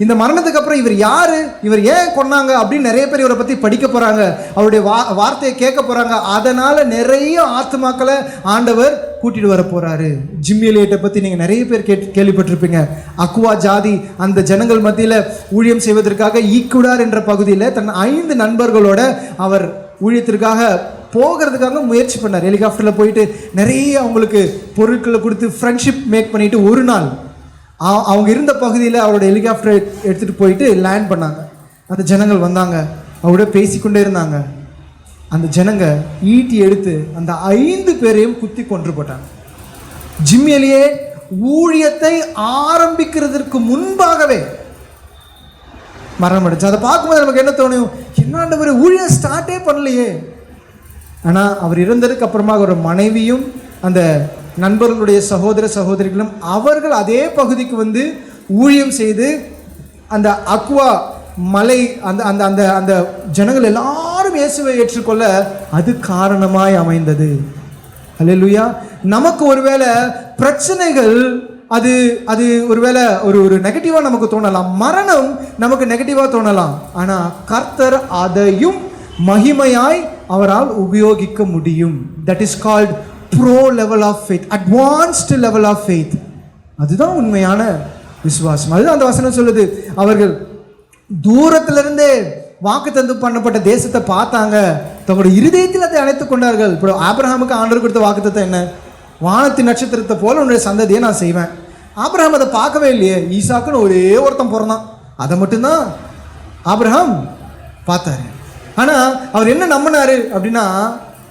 இந்த மரணத்துக்கு அப்புறம் இவர் யார், இவர் ஏன் கொன்னாங்க அப்படின்னு நிறைய பேர் இவரை பற்றி படிக்க போகிறாங்க, அவருடைய வார்த்தையை கேட்க போகிறாங்க. அதனால் நிறைய ஆத்துமாக்களை ஆண்டவர் கூட்டிகிட்டு வர போகிறாரு. ஜிம் எலியட்டை பற்றி நீங்கள் நிறைய பேர் கேள்விப்பட்டிருப்பீங்க. அக்குவா ஜாதி அந்த ஜனங்கள் மத்தியில் ஊழியம் செய்வதற்காக ஈக்குடார் என்ற பகுதியில் தன் 5 நண்பர்களோட அவர் ஊழியத்திற்காக போகிறதுக்காக முயற்சி பண்ணார். ஹெலிகாப்டரில் போயிட்டு நிறைய அவங்களுக்கு பொருட்களை கொடுத்து ஃப்ரெண்ட்ஷிப் மேக் பண்ணிவிட்டு ஒரு நாள் அவங்க இருந்த பகுதியில் அவரோட ஹெலிகாப்டரை எடுத்துகிட்டு போயிட்டு லேண்ட் பண்ணாங்க. அந்த ஜனங்கள் வந்தாங்க, அவரோட பேசிக்கொண்டே இருந்தாங்க. அந்த ஜனங்க ஈட்டி எடுத்து அந்த 5 பேரையும் குத்தி கொன்று போட்டாங்க. ஜிம் எலியட் ஊழியத்தை ஆரம்பிக்கிறதுக்கு முன்பாகவே மரணம் அடைச்சு. அதை பார்க்கும்போது நமக்கு என்ன தோணும், என்ன ஊழியம் ஸ்டார்ட்டே பண்ணலையே. ஆனால் அவர் இறந்ததுக்கு அப்புறமா ஒரு மனைவியும் அந்த நண்பர்களுடைய சகோதரிகளும் அவர்கள் அதே பகுதிக்கு வந்து ஊழியம் செய்து அந்த அக்வா மலை அந்த அந்த அந்த அந்த ஜனங்கள் எல்லாரும் இயேசுவை ஏற்றுக்கொள்ள அது காரணமாய் அமைந்தது. அல்லேலூயா. நமக்கு ஒருவேளை பிரச்சனைகள் அது அது ஒருவேளை ஒரு நெகட்டிவாக நமக்கு தோணலாம், மரணம் நமக்கு நெகட்டிவாக தோணலாம். ஆனால் கர்த்தர் அதையும் மகிமையாய் அவரால் உபயோகிக்க முடியும். That is called pro level of faith, advanced level of faith. அதுதான் உண்மையான விசுவாசம். அதுதான் அந்த வசனம் சொல்லுது. அவர்கள் தூரத்திலிருந்தே வாக்குத்தத்தம் பண்ணப்பட்ட தேசத்தை பார்த்தாங்க, தங்களுடைய இருதயத்தில் அதை அணைத்துக் கொண்டார்கள். இப்போ ஆபிரகாமுக்கு ஆண்டவர் கொடுத்த வாக்குத்தத்தம் என்ன? வானத்தின் நட்சத்திரத்தை போல உன்னுடைய சந்ததியை நான் செய்வேன். ஆபிரகாம் அதை பார்க்கவே இல்லையே. ஈசாக்குன்னு ஒரே ஒருத்தன் பிறந்தான், அதை மட்டும்தான் ஆபிரகாம் பார்த்தாரு. ஆனால் அவர் என்ன நம்பினாரு அப்படின்னா,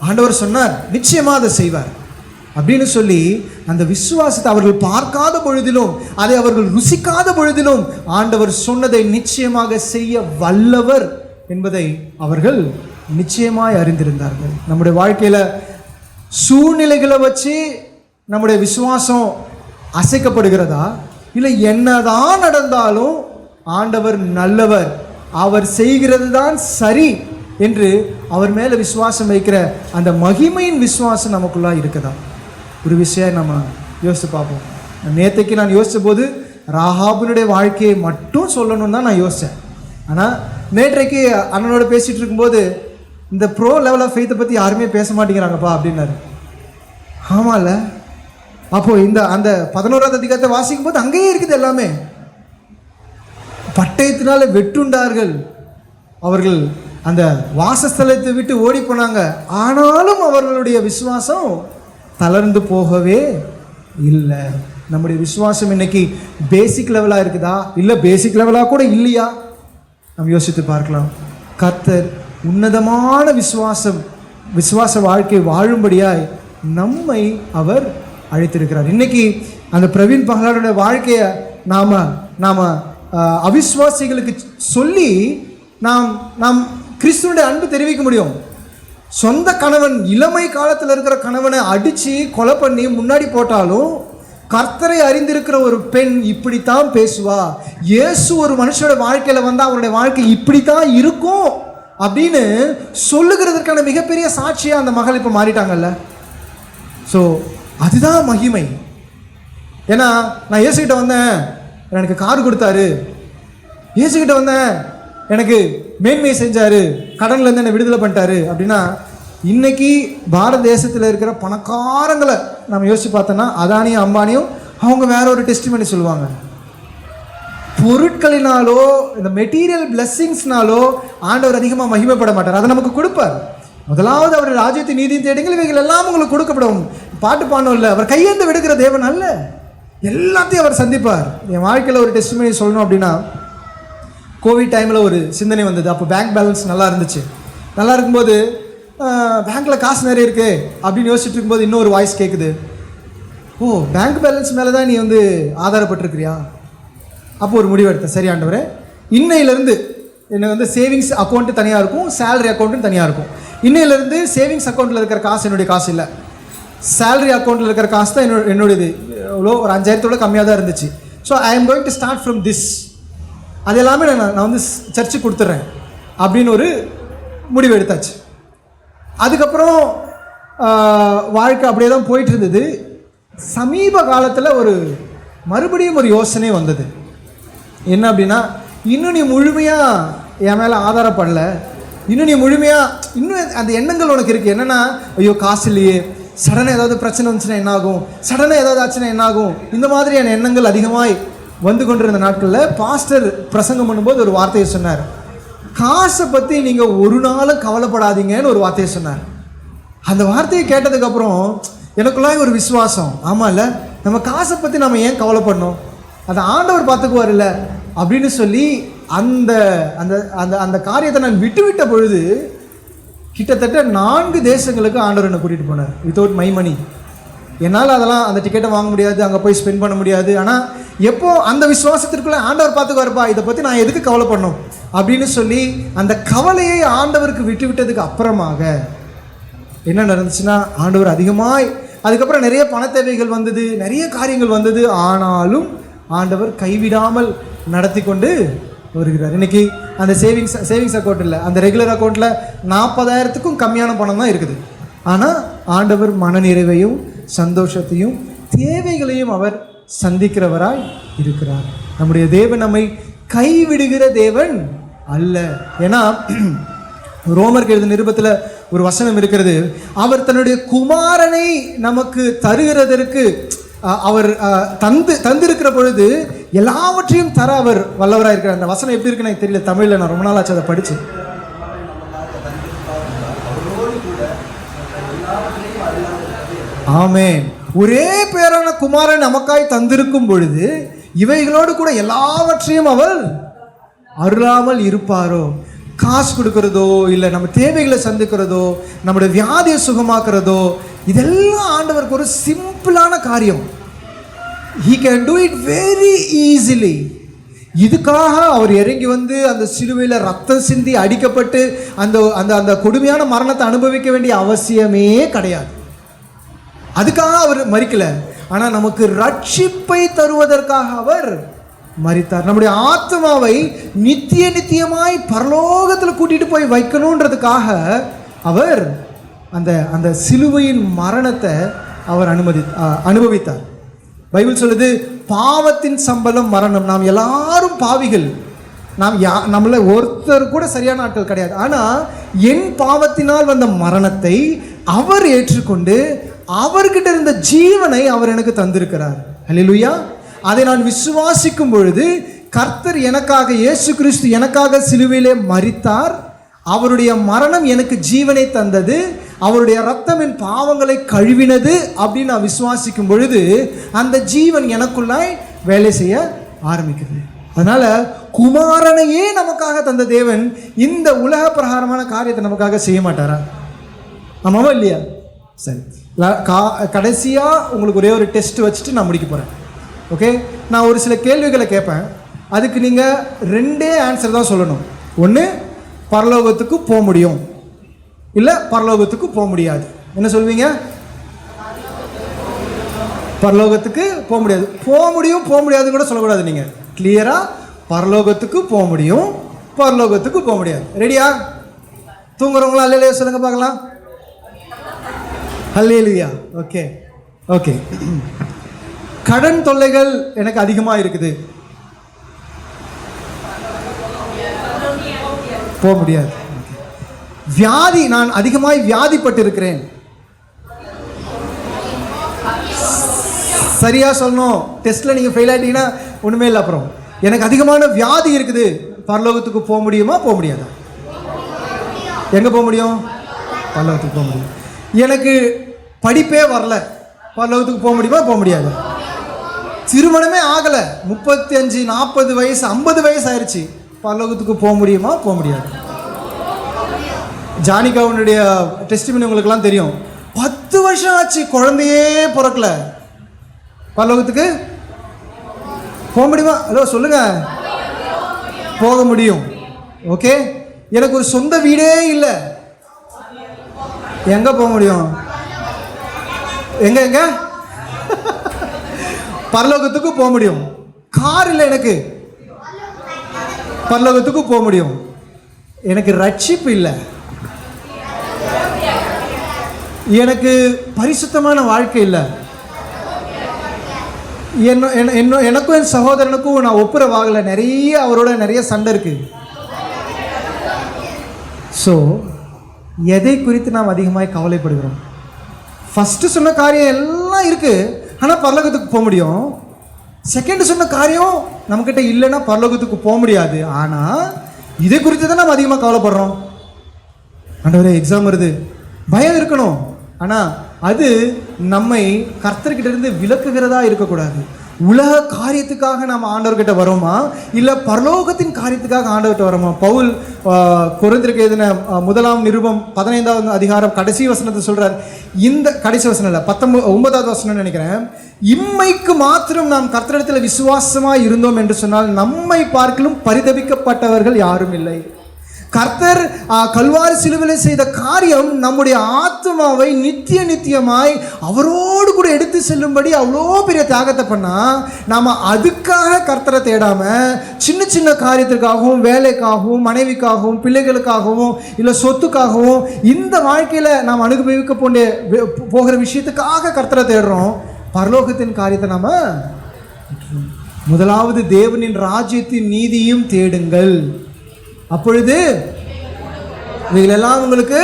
ஆண்டவர் சொன்னார் நிச்சயமாக அதை செய்வார் அப்படின்னு சொல்லி அந்த விசுவாசத்தை அவர்கள் பார்க்காத பொழுதிலும், அதை அவர்கள் ருசிக்காத பொழுதிலும் ஆண்டவர் சொன்னதை நிச்சயமாக செய்ய வல்லவர் என்பதை அவர்கள் நிச்சயமாய் அறிந்திருந்தார்கள். நம்முடைய வாழ்க்கையில் சூழ்நிலைகளை வச்சு நம்முடைய விசுவாசம் அசைக்கப்படுகிறதா, இல்லை என்னதான் நடந்தாலும் ஆண்டவர் நல்லவர், அவர் செய்கிறது தான் சரி என்று அவர் மேலே விசுவாசம் வைக்கிற அந்த மகிமையின் விசுவாசம் நமக்குள்ளா இருக்குதா? ஒரு விஷயம் நம்ம யோசித்து பார்ப்போம். நேற்றைக்கு நான் யோசித்த போது ராகாபினுடைய வாழ்க்கையை மட்டும் சொல்லணும்னு தான் நான் யோசித்தேன். ஆனால் நேற்றைக்கு அண்ணனோட பேசிகிட்டு இருக்கும்போது இந்த ப்ரோ லெவல் ஆஃப் ஃபெய்த்தை பற்றி யாருமே பேச மாட்டேங்கிறாங்கப்பா அப்படின்னாரு. ஆமாம்ல, அப்போது இந்த அந்த 11ஆவது அதிகாரத்தை வாசிக்கும் போது அங்கேயே இருக்குது எல்லாமே. பட்டயத்தினால வெட்டுண்டார்கள், அவர்கள் அந்த வாசஸ்தலத்தை விட்டு ஓடி போனாங்க, ஆனாலும் அவர்களுடைய விசுவாசம் தளர்ந்து போகவே இல்லை. நம்முடைய விசுவாசம் இன்னைக்கு பேசிக் லெவலாக இருக்குதா, இல்லை பேசிக் லெவலாக கூட இல்லையா? நம்ம யோசித்து பார்க்கலாம். கர்த்தர் உன்னதமான விசுவாச வாழ்க்கை வாழும்படியாய் நம்மை அவர் அழைத்திருக்கிறார். இன்னைக்கு அந்த பிரவீன் பகலாருடைய வாழ்க்கையை நாம் அவிசுவாசிகளுக்கு சொல்லி நாம் கிறிஸ்துவனுடைய அன்பு தெரிவிக்க முடியும். சொந்த கணவன், இளமை காலத்தில் இருக்கிற கணவனை அடித்து கொலை பண்ணி முன்னாடி போட்டாலும் கர்த்தரை அறிந்திருக்கிற ஒரு பெண் இப்படித்தான் பேசுவா, இயேசு ஒரு மனுஷனோட வாழ்க்கையில் வந்தால் அவருடைய வாழ்க்கை இப்படித்தான் இருக்கும் அப்படின்னு சொல்லுகிறதுக்கான மிகப்பெரிய சாட்சியாக அந்த மகள் இப்போ மாறிட்டாங்கல்ல. ஸோ அதுதான் மகிமை. ஏன்னா நான் இயேசுகிட்ட வந்தேன், எனக்கு கார் கொடுத்தாரு, இயேசுகிட்ட வந்தேன், எனக்கு மேன்மை செஞ்சார், கடன்லேருந்து என்னை விடுதலை பண்ணிட்டாரு அப்படின்னா, இன்னைக்கு பாரத தேசத்தில் இருக்கிற பணக்காரங்களை நம்ம யோசிச்சு பார்த்தோன்னா அதானியும் அம்பானியும் அவங்க வேற ஒரு டெஸ்டிமனி சொல்லுவாங்க. பொருட்களினாலோ இந்த மெட்டீரியல் பிளெஸ்ஸிங்ஸ்னாலோ ஆண்டவர் அதிகமாக மகிமைப்பட மாட்டார். அதை நமக்கு கொடுப்பார். முதலாவது அவர் ராஜ்யத்தை நீதியும் தேடுங்கள், இவைகள் எல்லாம் உங்களுக்கு கொடுக்கப்படும். பாட்டு பாடணும் இல்லை, அவர் கையேந்து விடுகிற தேவன் அல்ல, எல்லாத்தையும் அவர் சந்திப்பார். என் வாழ்க்கையில் ஒரு டெஸ்டிமனி சொல்லணும் அப்படின்னா, கோவிட் டைமில் ஒரு சிந்தனை வந்தது. அப்போ பேங்க் பேலன்ஸ் நல்லா இருந்துச்சு. நல்லா இருக்கும்போது பேங்க்கில் காசு நிறைய இருக்குது அப்படின்னு யோசிச்சுட்டு இருக்கும்போது இன்னொரு வாய்ஸ் கேட்குது, ஓ பேங்க் பேலன்ஸ் மேலே தான் நீ ஆதாரப்பட்டிருக்கிறியா? அப்போ ஒரு முடிவு எடுத்தேன், சரி ஆண்டவரே, இன்னையிலேருந்து எனக்கு சேவிங்ஸ் அக்கௌண்ட்டு தனியாக இருக்கும், சேலரி அக்கௌண்ட்டும் தனியாக இருக்கும். இன்னையிலேருந்து சேவிங்ஸ் அக்கௌண்ட்டில் இருக்கிற காசு என்னுடைய காசு இல்லை, சேலரி அக்கௌண்ட்டில் இருக்கிற காசு தான் என்னுடையது. எவ்வளோ ஒரு 5000 கம்மியாக தான் இருந்துச்சு. So I am going to start from this. அது எல்லாமே நான் சர்ச்சுக்கு கொடுத்துட்றேன் அப்படின்னு ஒரு முடிவு எடுத்தாச்சு. அதுக்கப்புறம் வாழ்க்கை அப்படியே தான் போயிட்டு இருந்தது. சமீப காலத்தில் மறுபடியும் ஒரு யோசனை வந்தது. என்ன அப்படின்னா, இன்னும் நீ முழுமையாக என் மேலே ஆதாரப்படல, இன்னும் நீ முழுமையாக இன்னும் அந்த எண்ணங்கள் உனக்கு இருக்குது. என்னென்னா, ஐயோ காசு இல்லையே, சடனாக ஏதாவது பிரச்சனை வந்துச்சுன்னா என்னாகும், சடனாக ஏதாவது ஆச்சுன்னா என்னாகும், இந்த மாதிரியான எண்ணங்கள் அதிகமாய் வந்து கொண்டிருந்த நாட்களில் பாஸ்டர் பிரசங்கம் பண்ணும்போது ஒரு வார்த்தையை சொன்னார். காசை பற்றி நீங்கள் ஒரு நாளும் கவலைப்படாதீங்கன்னு ஒரு வார்த்தையை சொன்னார். அந்த வார்த்தையை கேட்டதுக்கப்புறம் எனக்குள்ளாய் ஒரு விசுவாசம், ஆமாம் இல்லை, நம்ம காசை பற்றி நம்ம ஏன் கவலைப்படணும், அதை ஆண்டவர் பார்த்துக்குவார் இல்லை அப்படின்னு சொல்லி அந்த அந்த அந்த அந்த காரியத்தை நான் விட்டுவிட்ட பொழுது கிட்டத்தட்ட 4 தேசங்களுக்கு ஆண்டவர் என்னை கூட்டிகிட்டு போனார். Without my money. என்னால் அதெல்லாம் அந்த டிக்கெட்டை வாங்க முடியாது, அங்கே போய் ஸ்பெண்ட் பண்ண முடியாது. ஆனால் எப்போ அந்த விசுவாசத்திற்குள்ளே ஆண்டவர் பார்த்துக்குவார்ப்பா, இதை பற்றி நான் எதுக்கு கவலைப்படணும் அப்படின்னு சொல்லி அந்த கவலையை ஆண்டவருக்கு விட்டுவிட்டதுக்கு அப்புறமாக என்ன நடந்துச்சுன்னா, ஆண்டவர் அதிகமாய் அதுக்கப்புறம் நிறைய பண தேவைகள் வந்தது, நிறைய காரியங்கள் வந்தது. ஆனாலும் ஆண்டவர் கைவிடாமல் நடத்தி கொண்டு வருகிறார். இன்றைக்கி அந்த சேவிங்ஸ் அக்கௌண்ட் இல்லை, அந்த ரெகுலர் அக்கௌண்ட்டில் 40,000க்கும் கம்மியான பணம் தான் இருக்குது. ஆனால் ஆண்டவர் மனநிறைவையும் சந்தோஷத்தையும் தேவைகளையும் அவர் சந்திக்கிறவராய் இருக்கிறார். நம்முடைய தேவன் நம்மை கைவிடுகிற தேவன் அல்ல. ஏன்னா ரோமருக்கு எழுதின நிருபத்தில் ஒரு வசனம் இருக்கிறது, அவர் தன்னுடைய குமாரனை நமக்கு தருகிறதற்கு அவர் தந்திருக்கிற பொழுது எல்லாவற்றையும் தர அவர் வல்லவராக இருக்கிறார். அந்த வசனம் எப்படி இருக்குன்னு எனக்கு தெரியல, தமிழில் நான் ரொம்ப நாள் ஆச்சு அதை படித்தேன். ஆமென். ஒரே பேரான குமாரன் நமக்காய் தந்திருக்கும் பொழுது இவைகளோடு கூட எல்லாவற்றையும் அவர் அருளாமல் இருப்பாரோ? காசு கொடுக்கறதோ, இல்லை நம்ம தேவைகளை சந்திக்கிறதோ, நம்முடைய வியாதியை சுகமாக்குறதோ, இதெல்லாம் ஆண்டவருக்கு ஒரு சிம்பிளான காரியம். He can do it very easily. இதுக்காக அவர் இறங்கி வந்து அந்த சிலுவையில் ரத்தம் சிந்தி அடிக்கப்பட்டு அந்த அந்த அந்த கொடுமையான மரணத்தை அனுபவிக்க வேண்டிய அவசியமே கிடையாது. அதுக்காக அவர் மரிக்கல. ஆனால் நமக்கு ரட்சிப்பை தருவதற்காக அவர் மரித்தார். நம்முடைய ஆத்மாவை நித்தியமாய் பரலோகத்தில் கூட்டிட்டு போய் வைக்கணுன்றதுக்காக அவர் அந்த அந்த சிலுவையின் மரணத்தை அவர் அனுபவித்தார். பைபிள் சொல்லுது பாவத்தின் சம்பளம் மரணம். நாம் எல்லாரும் பாவிகள். நம்மள ஒருத்தர் கூட சரியான ஆட்கள் கிடையாது. ஆனால் என் பாவத்தினால் வந்த மரணத்தை அவர் ஏற்றுக்கொண்டு அவர்கிட்ட இருந்த ஜீவனை அவர் எனக்கு தந்திருக்கிறார். அல்லேலூயா. அதை நான் விசுவாசிக்கும் பொழுது கர்த்தர் எனக்காக, இயேசு கிறிஸ்து எனக்காக சிலுவையிலே மரித்தார். அவருடைய மரணம் எனக்கு ஜீவனை தந்தது, அவருடைய ரத்தம் என் பாவங்களை கழுவினது அப்படின்னு நான் விசுவாசிக்கும் பொழுது அந்த ஜீவன் எனக்குள்ளாய் வேலை செய்ய ஆரம்பிக்குது. அதனால குமாரனையே நமக்காக தந்த தேவன் இந்த உலக பிரகாரமான காரியத்தை நமக்காக செய்ய மாட்டாரா? ஆமாவா இல்லையா? சரி, கடைசியாக உங்களுக்கு ஒரே ஒரு டெஸ்ட் வச்சுட்டு நான் முடிக்க போகிறேன். ஓகே, நான் ஒரு சில கேள்விகளை கேட்பேன். அதுக்கு நீங்கள் 2 ஆன்சர் தான் சொல்லணும். ஒன்று, பரலோகத்துக்கு போக முடியும், இல்லை பரலோகத்துக்கு போக முடியாது. என்ன சொல்வீங்க? பரலோகத்துக்கு போக முடியாது. போக முடியும், போக முடியாது கூட சொல்லக்கூடாது. நீங்கள் கிளியராக பரலோகத்துக்கு போக முடியும், பரலோகத்துக்கு போக முடியாது. ரெடியா? தூங்குறவங்களா அல்லேலூயா சொல்லுங்க பார்க்கலாம். அல்லேலூயா. Okay okay. கடன் தொல்லைகள் எனக்கு அதிகமாக இருக்குது, போக முடியாது. வியாதி, நான் அதிகமாக வியாதிப்பட்டு இருக்கிறேன், சரியா சொல்லணும். டெஸ்ட்ல நீங்க ஃபெயில் ஆயிட்டீங்கன்னா ஒண்ணுமே இல்லை. அப்புறம் எனக்கு அதிகமான வியாதி இருக்குது, பரலோகத்துக்கு போக முடியுமா, போக முடியாதா? எங்க போக முடியும்? பரலோகத்துக்கு போக முடியும். எனக்கு படிப்பே வரல, பரலோகத்துக்கு போக முடியுமா, போக முடியாது? திருமணமே ஆகலை, 35 40 வயசு 50 வயசு ஆயிடுச்சு, பரலோகத்துக்கு போக முடியுமா, போக முடியாது? ஜானிகாவுடைய டெஸ்டிமனி உங்களுக்குலாம் தெரியும். 10 வருஷம் ஆச்சு, குழந்தையே பிறக்கல, பரலோகத்துக்கு போக முடியுமா? ஹலோ சொல்லுங்க. போக முடியும். ஓகே. எனக்கு ஒரு சொந்த வீடே இல்லை, எங்க போக முடியும்? எங்க எங்க பரலோகத்துக்கு போக முடியும். கார் இல்லை எனக்கு, பரலோகத்துக்கு போக முடியும். எனக்கு ரட்சிப்பு இல்லை, எனக்கு பரிசுத்தமான வாழ்க்கை இல்லை, எனக்கும் என் சகோதரனுக்கும் நான் ஒப்புரவாகலை, அவரோட நிறைய சண்டை இருக்கு. ஸோ எதை குறித்து நாம் அதிகமாக கவலைப்படுகிறோம்? ஃபஸ்ட்டு சொன்ன காரியம் எல்லாம் இருக்கு, ஆனால் பரலோகத்துக்கு போக முடியும். செகண்ட் சொன்ன காரியம் நம்மக்கிட்ட இல்லைன்னா பரலோகத்துக்கு போக முடியாது. ஆனால் இதை குறித்து தான் நம்ம அதிகமாக கவலைப்படுறோம். ஆண்டவரே எக்ஸாம் வருது, பயம் இருக்கணும். ஆனால் அது நம்மை கர்த்தர்கிட்ட இருந்து விலக்குகிறதா இருக்கக்கூடாது. உலக காரியத்துக்காக நாம் ஆண்டவர்கிட்ட வரோமா, இல்லை பரலோகத்தின் காரியத்துக்காக ஆண்டவர்கிட்ட வரோமா? பவுல் கொரிந்தியருக்கு எழுதின 1 நிருபம் 15வது அதிகாரம் கடைசி வசனத்தை சொல்றார். இந்த கடைசி வசனம் இல்லை, 9வது வசனம் நினைக்கிறேன். இம்மைக்கு மாத்திரம் நாம் கர்த்தரிடத்தில் விசுவாசமாக இருந்தோம் என்று சொன்னால் நம்மை பார்க்கலும் பரிதபிக்கப்பட்டவர்கள் யாரும் இல்லை. கர்த்தர் கல்வாரி சிலுவையில் செய்த காரியம் நம்முடைய ஆத்மாவை நித்தியமாய் அவரோடு கூட எடுத்து செல்லும்படி அவ்வளோ பெரிய தியாகத்தை பண்ணா, நாம் அதுக்காக கர்த்தரை தேடாம சின்ன சின்ன காரியத்திற்காகவும், வேலைக்காகவும், மனைவிக்காகவும், பிள்ளைகளுக்காகவும், இல்லை சொத்துக்காகவும், இந்த வாழ்க்கையில் நாம் அனுபவிக்க போகிற விஷயத்துக்காக கர்த்தரை தேடுறோம். பரலோகத்தின் காரியத்தை நாம முதலாவது தேவனின் ராஜ்யத்தின் நீதியும் தேடுங்கள், அப்பொழுது இவைகளெல்லாம் உங்களுக்கு.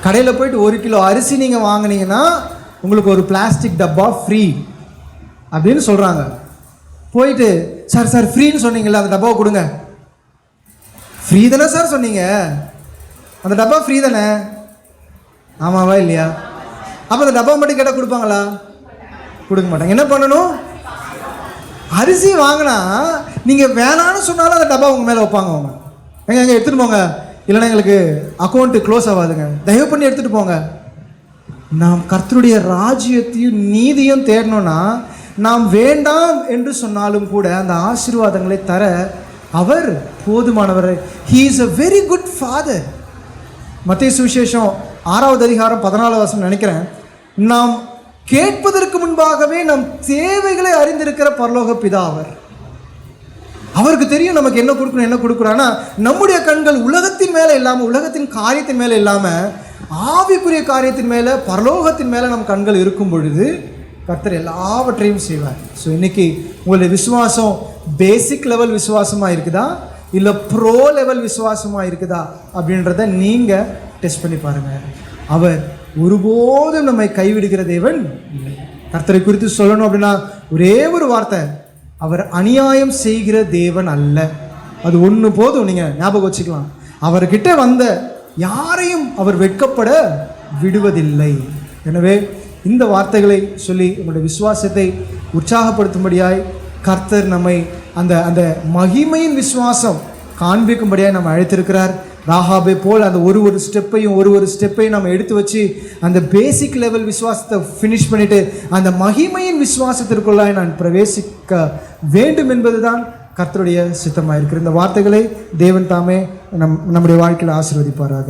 கடையில் போயிட்டு 1 கிலோ அரிசி நீங்கள் வாங்கினீங்கன்னா உங்களுக்கு ஒரு பிளாஸ்டிக் டப்பா ஃப்ரீ அப்படின்னு சொல்கிறாங்க. போயிட்டு சார் ஃப்ரீன்னு சொன்னீங்களா, அந்த டப்பாவை கொடுங்க. ஃப்ரீ தானே சார் சொன்னீங்க, அந்த டப்பா ஃப்ரீ தானே, ஆமாவா இல்லையா? அப்போ அந்த டப்பா மட்டும் கேட்டால் கொடுப்பாங்களா? கொடுக்க மாட்டாங்க. என்ன பண்ணணும்? அரிசி வாங்கினா நீங்கள் வேணான்னு சொன்னாலும் அந்த டப்பா உங்கள் மேலே வைப்பாங்க. அவங்க எங்கே எடுத்துகிட்டு போங்க, இல்லைன்னா எங்களுக்கு அக்கௌண்ட்டு க்ளோஸ் ஆகாதுங்க, தயவு பண்ணி எடுத்துகிட்டு போங்க. நாம் கர்த்தருடைய ராஜ்யத்தையும் நீதியும் தேடணும்னா நாம் வேண்டாம் என்று சொன்னாலும் கூட அந்த ஆசீர்வாதங்களை தர அவர் போதுமானவர். He is a very good father. மத்தேயு சுவிசேஷம் 6வது அதிகாரம் 14வது வசனம் நினைக்கிறேன். நாம் கேட்பதற்கு முன்பாகவே நம் தேவைகளை அறிந்திருக்கிற பரலோக பிதா அவர். அவருக்கு தெரியும் நமக்கு என்ன கொடுக்கணும், என்ன கொடுக்கணும். ஆனால் நம்முடைய கண்கள் உலகத்தின் மேலே இல்லாமல், உலகத்தின் காரியத்தின் மேலே இல்லாமல், ஆவிக்குரிய காரியத்தின் மேலே, பரலோகத்தின் மேலே நம் கண்கள் இருக்கும் பொழுது கர்த்தர் எல்லாவற்றையும் செய்வார். ஸோ இன்னைக்கு உங்களுடைய விசுவாசம் பேசிக் லெவல் விசுவாசமாக இருக்குதா இல்லை ப்ரோ லெவல் விசுவாசமாக இருக்குதா அப்படின்றத நீங்கள் டெஸ்ட் பண்ணி பாருங்கள். அவர் ஒருபோதும் நம்மை கைவிடுகிற தேவன் இல்லை. கர்த்தரை குறித்து சொல்லணும் அப்படின்னா ஒரே ஒரு வார்த்தை, அவர் அநியாயம் செய்கிற தேவன் அல்ல. அது ஒன்று போதும், நீங்கள் ஞாபகம் வச்சுக்கலாம். அவர்கிட்ட வந்த யாரையும் அவர் வெட்கப்பட விடுவதில்லை. எனவே இந்த வார்த்தைகளை சொல்லி உங்களுடைய விசுவாசத்தை உற்சாகப்படுத்தும்படியாய் கர்த்தர் நம்மை அந்த அந்த மகிமையின் விசுவாசம் காண்பிக்கும்படியாய் நம்ம அழைத்திருக்கிறார். ராகாபை போல் அந்த ஒரு ஸ்டெப்பையும் நம்ம எடுத்து வச்சு அந்த பேசிக் லெவல் விசுவாசத்தை ஃபினிஷ் பண்ணிட்டு அந்த மகிமையின் விசுவாசத்திற்குள்ளாய் நான் பிரவேசிக்க வேண்டும் என்பதுதான் கர்த்தருடைய சித்தமாக இருக்கிற இந்த வார்த்தைகளை தேவன் தாமே நம்முடைய வாழ்க்கையில் ஆசீர்வதிப்பாராக.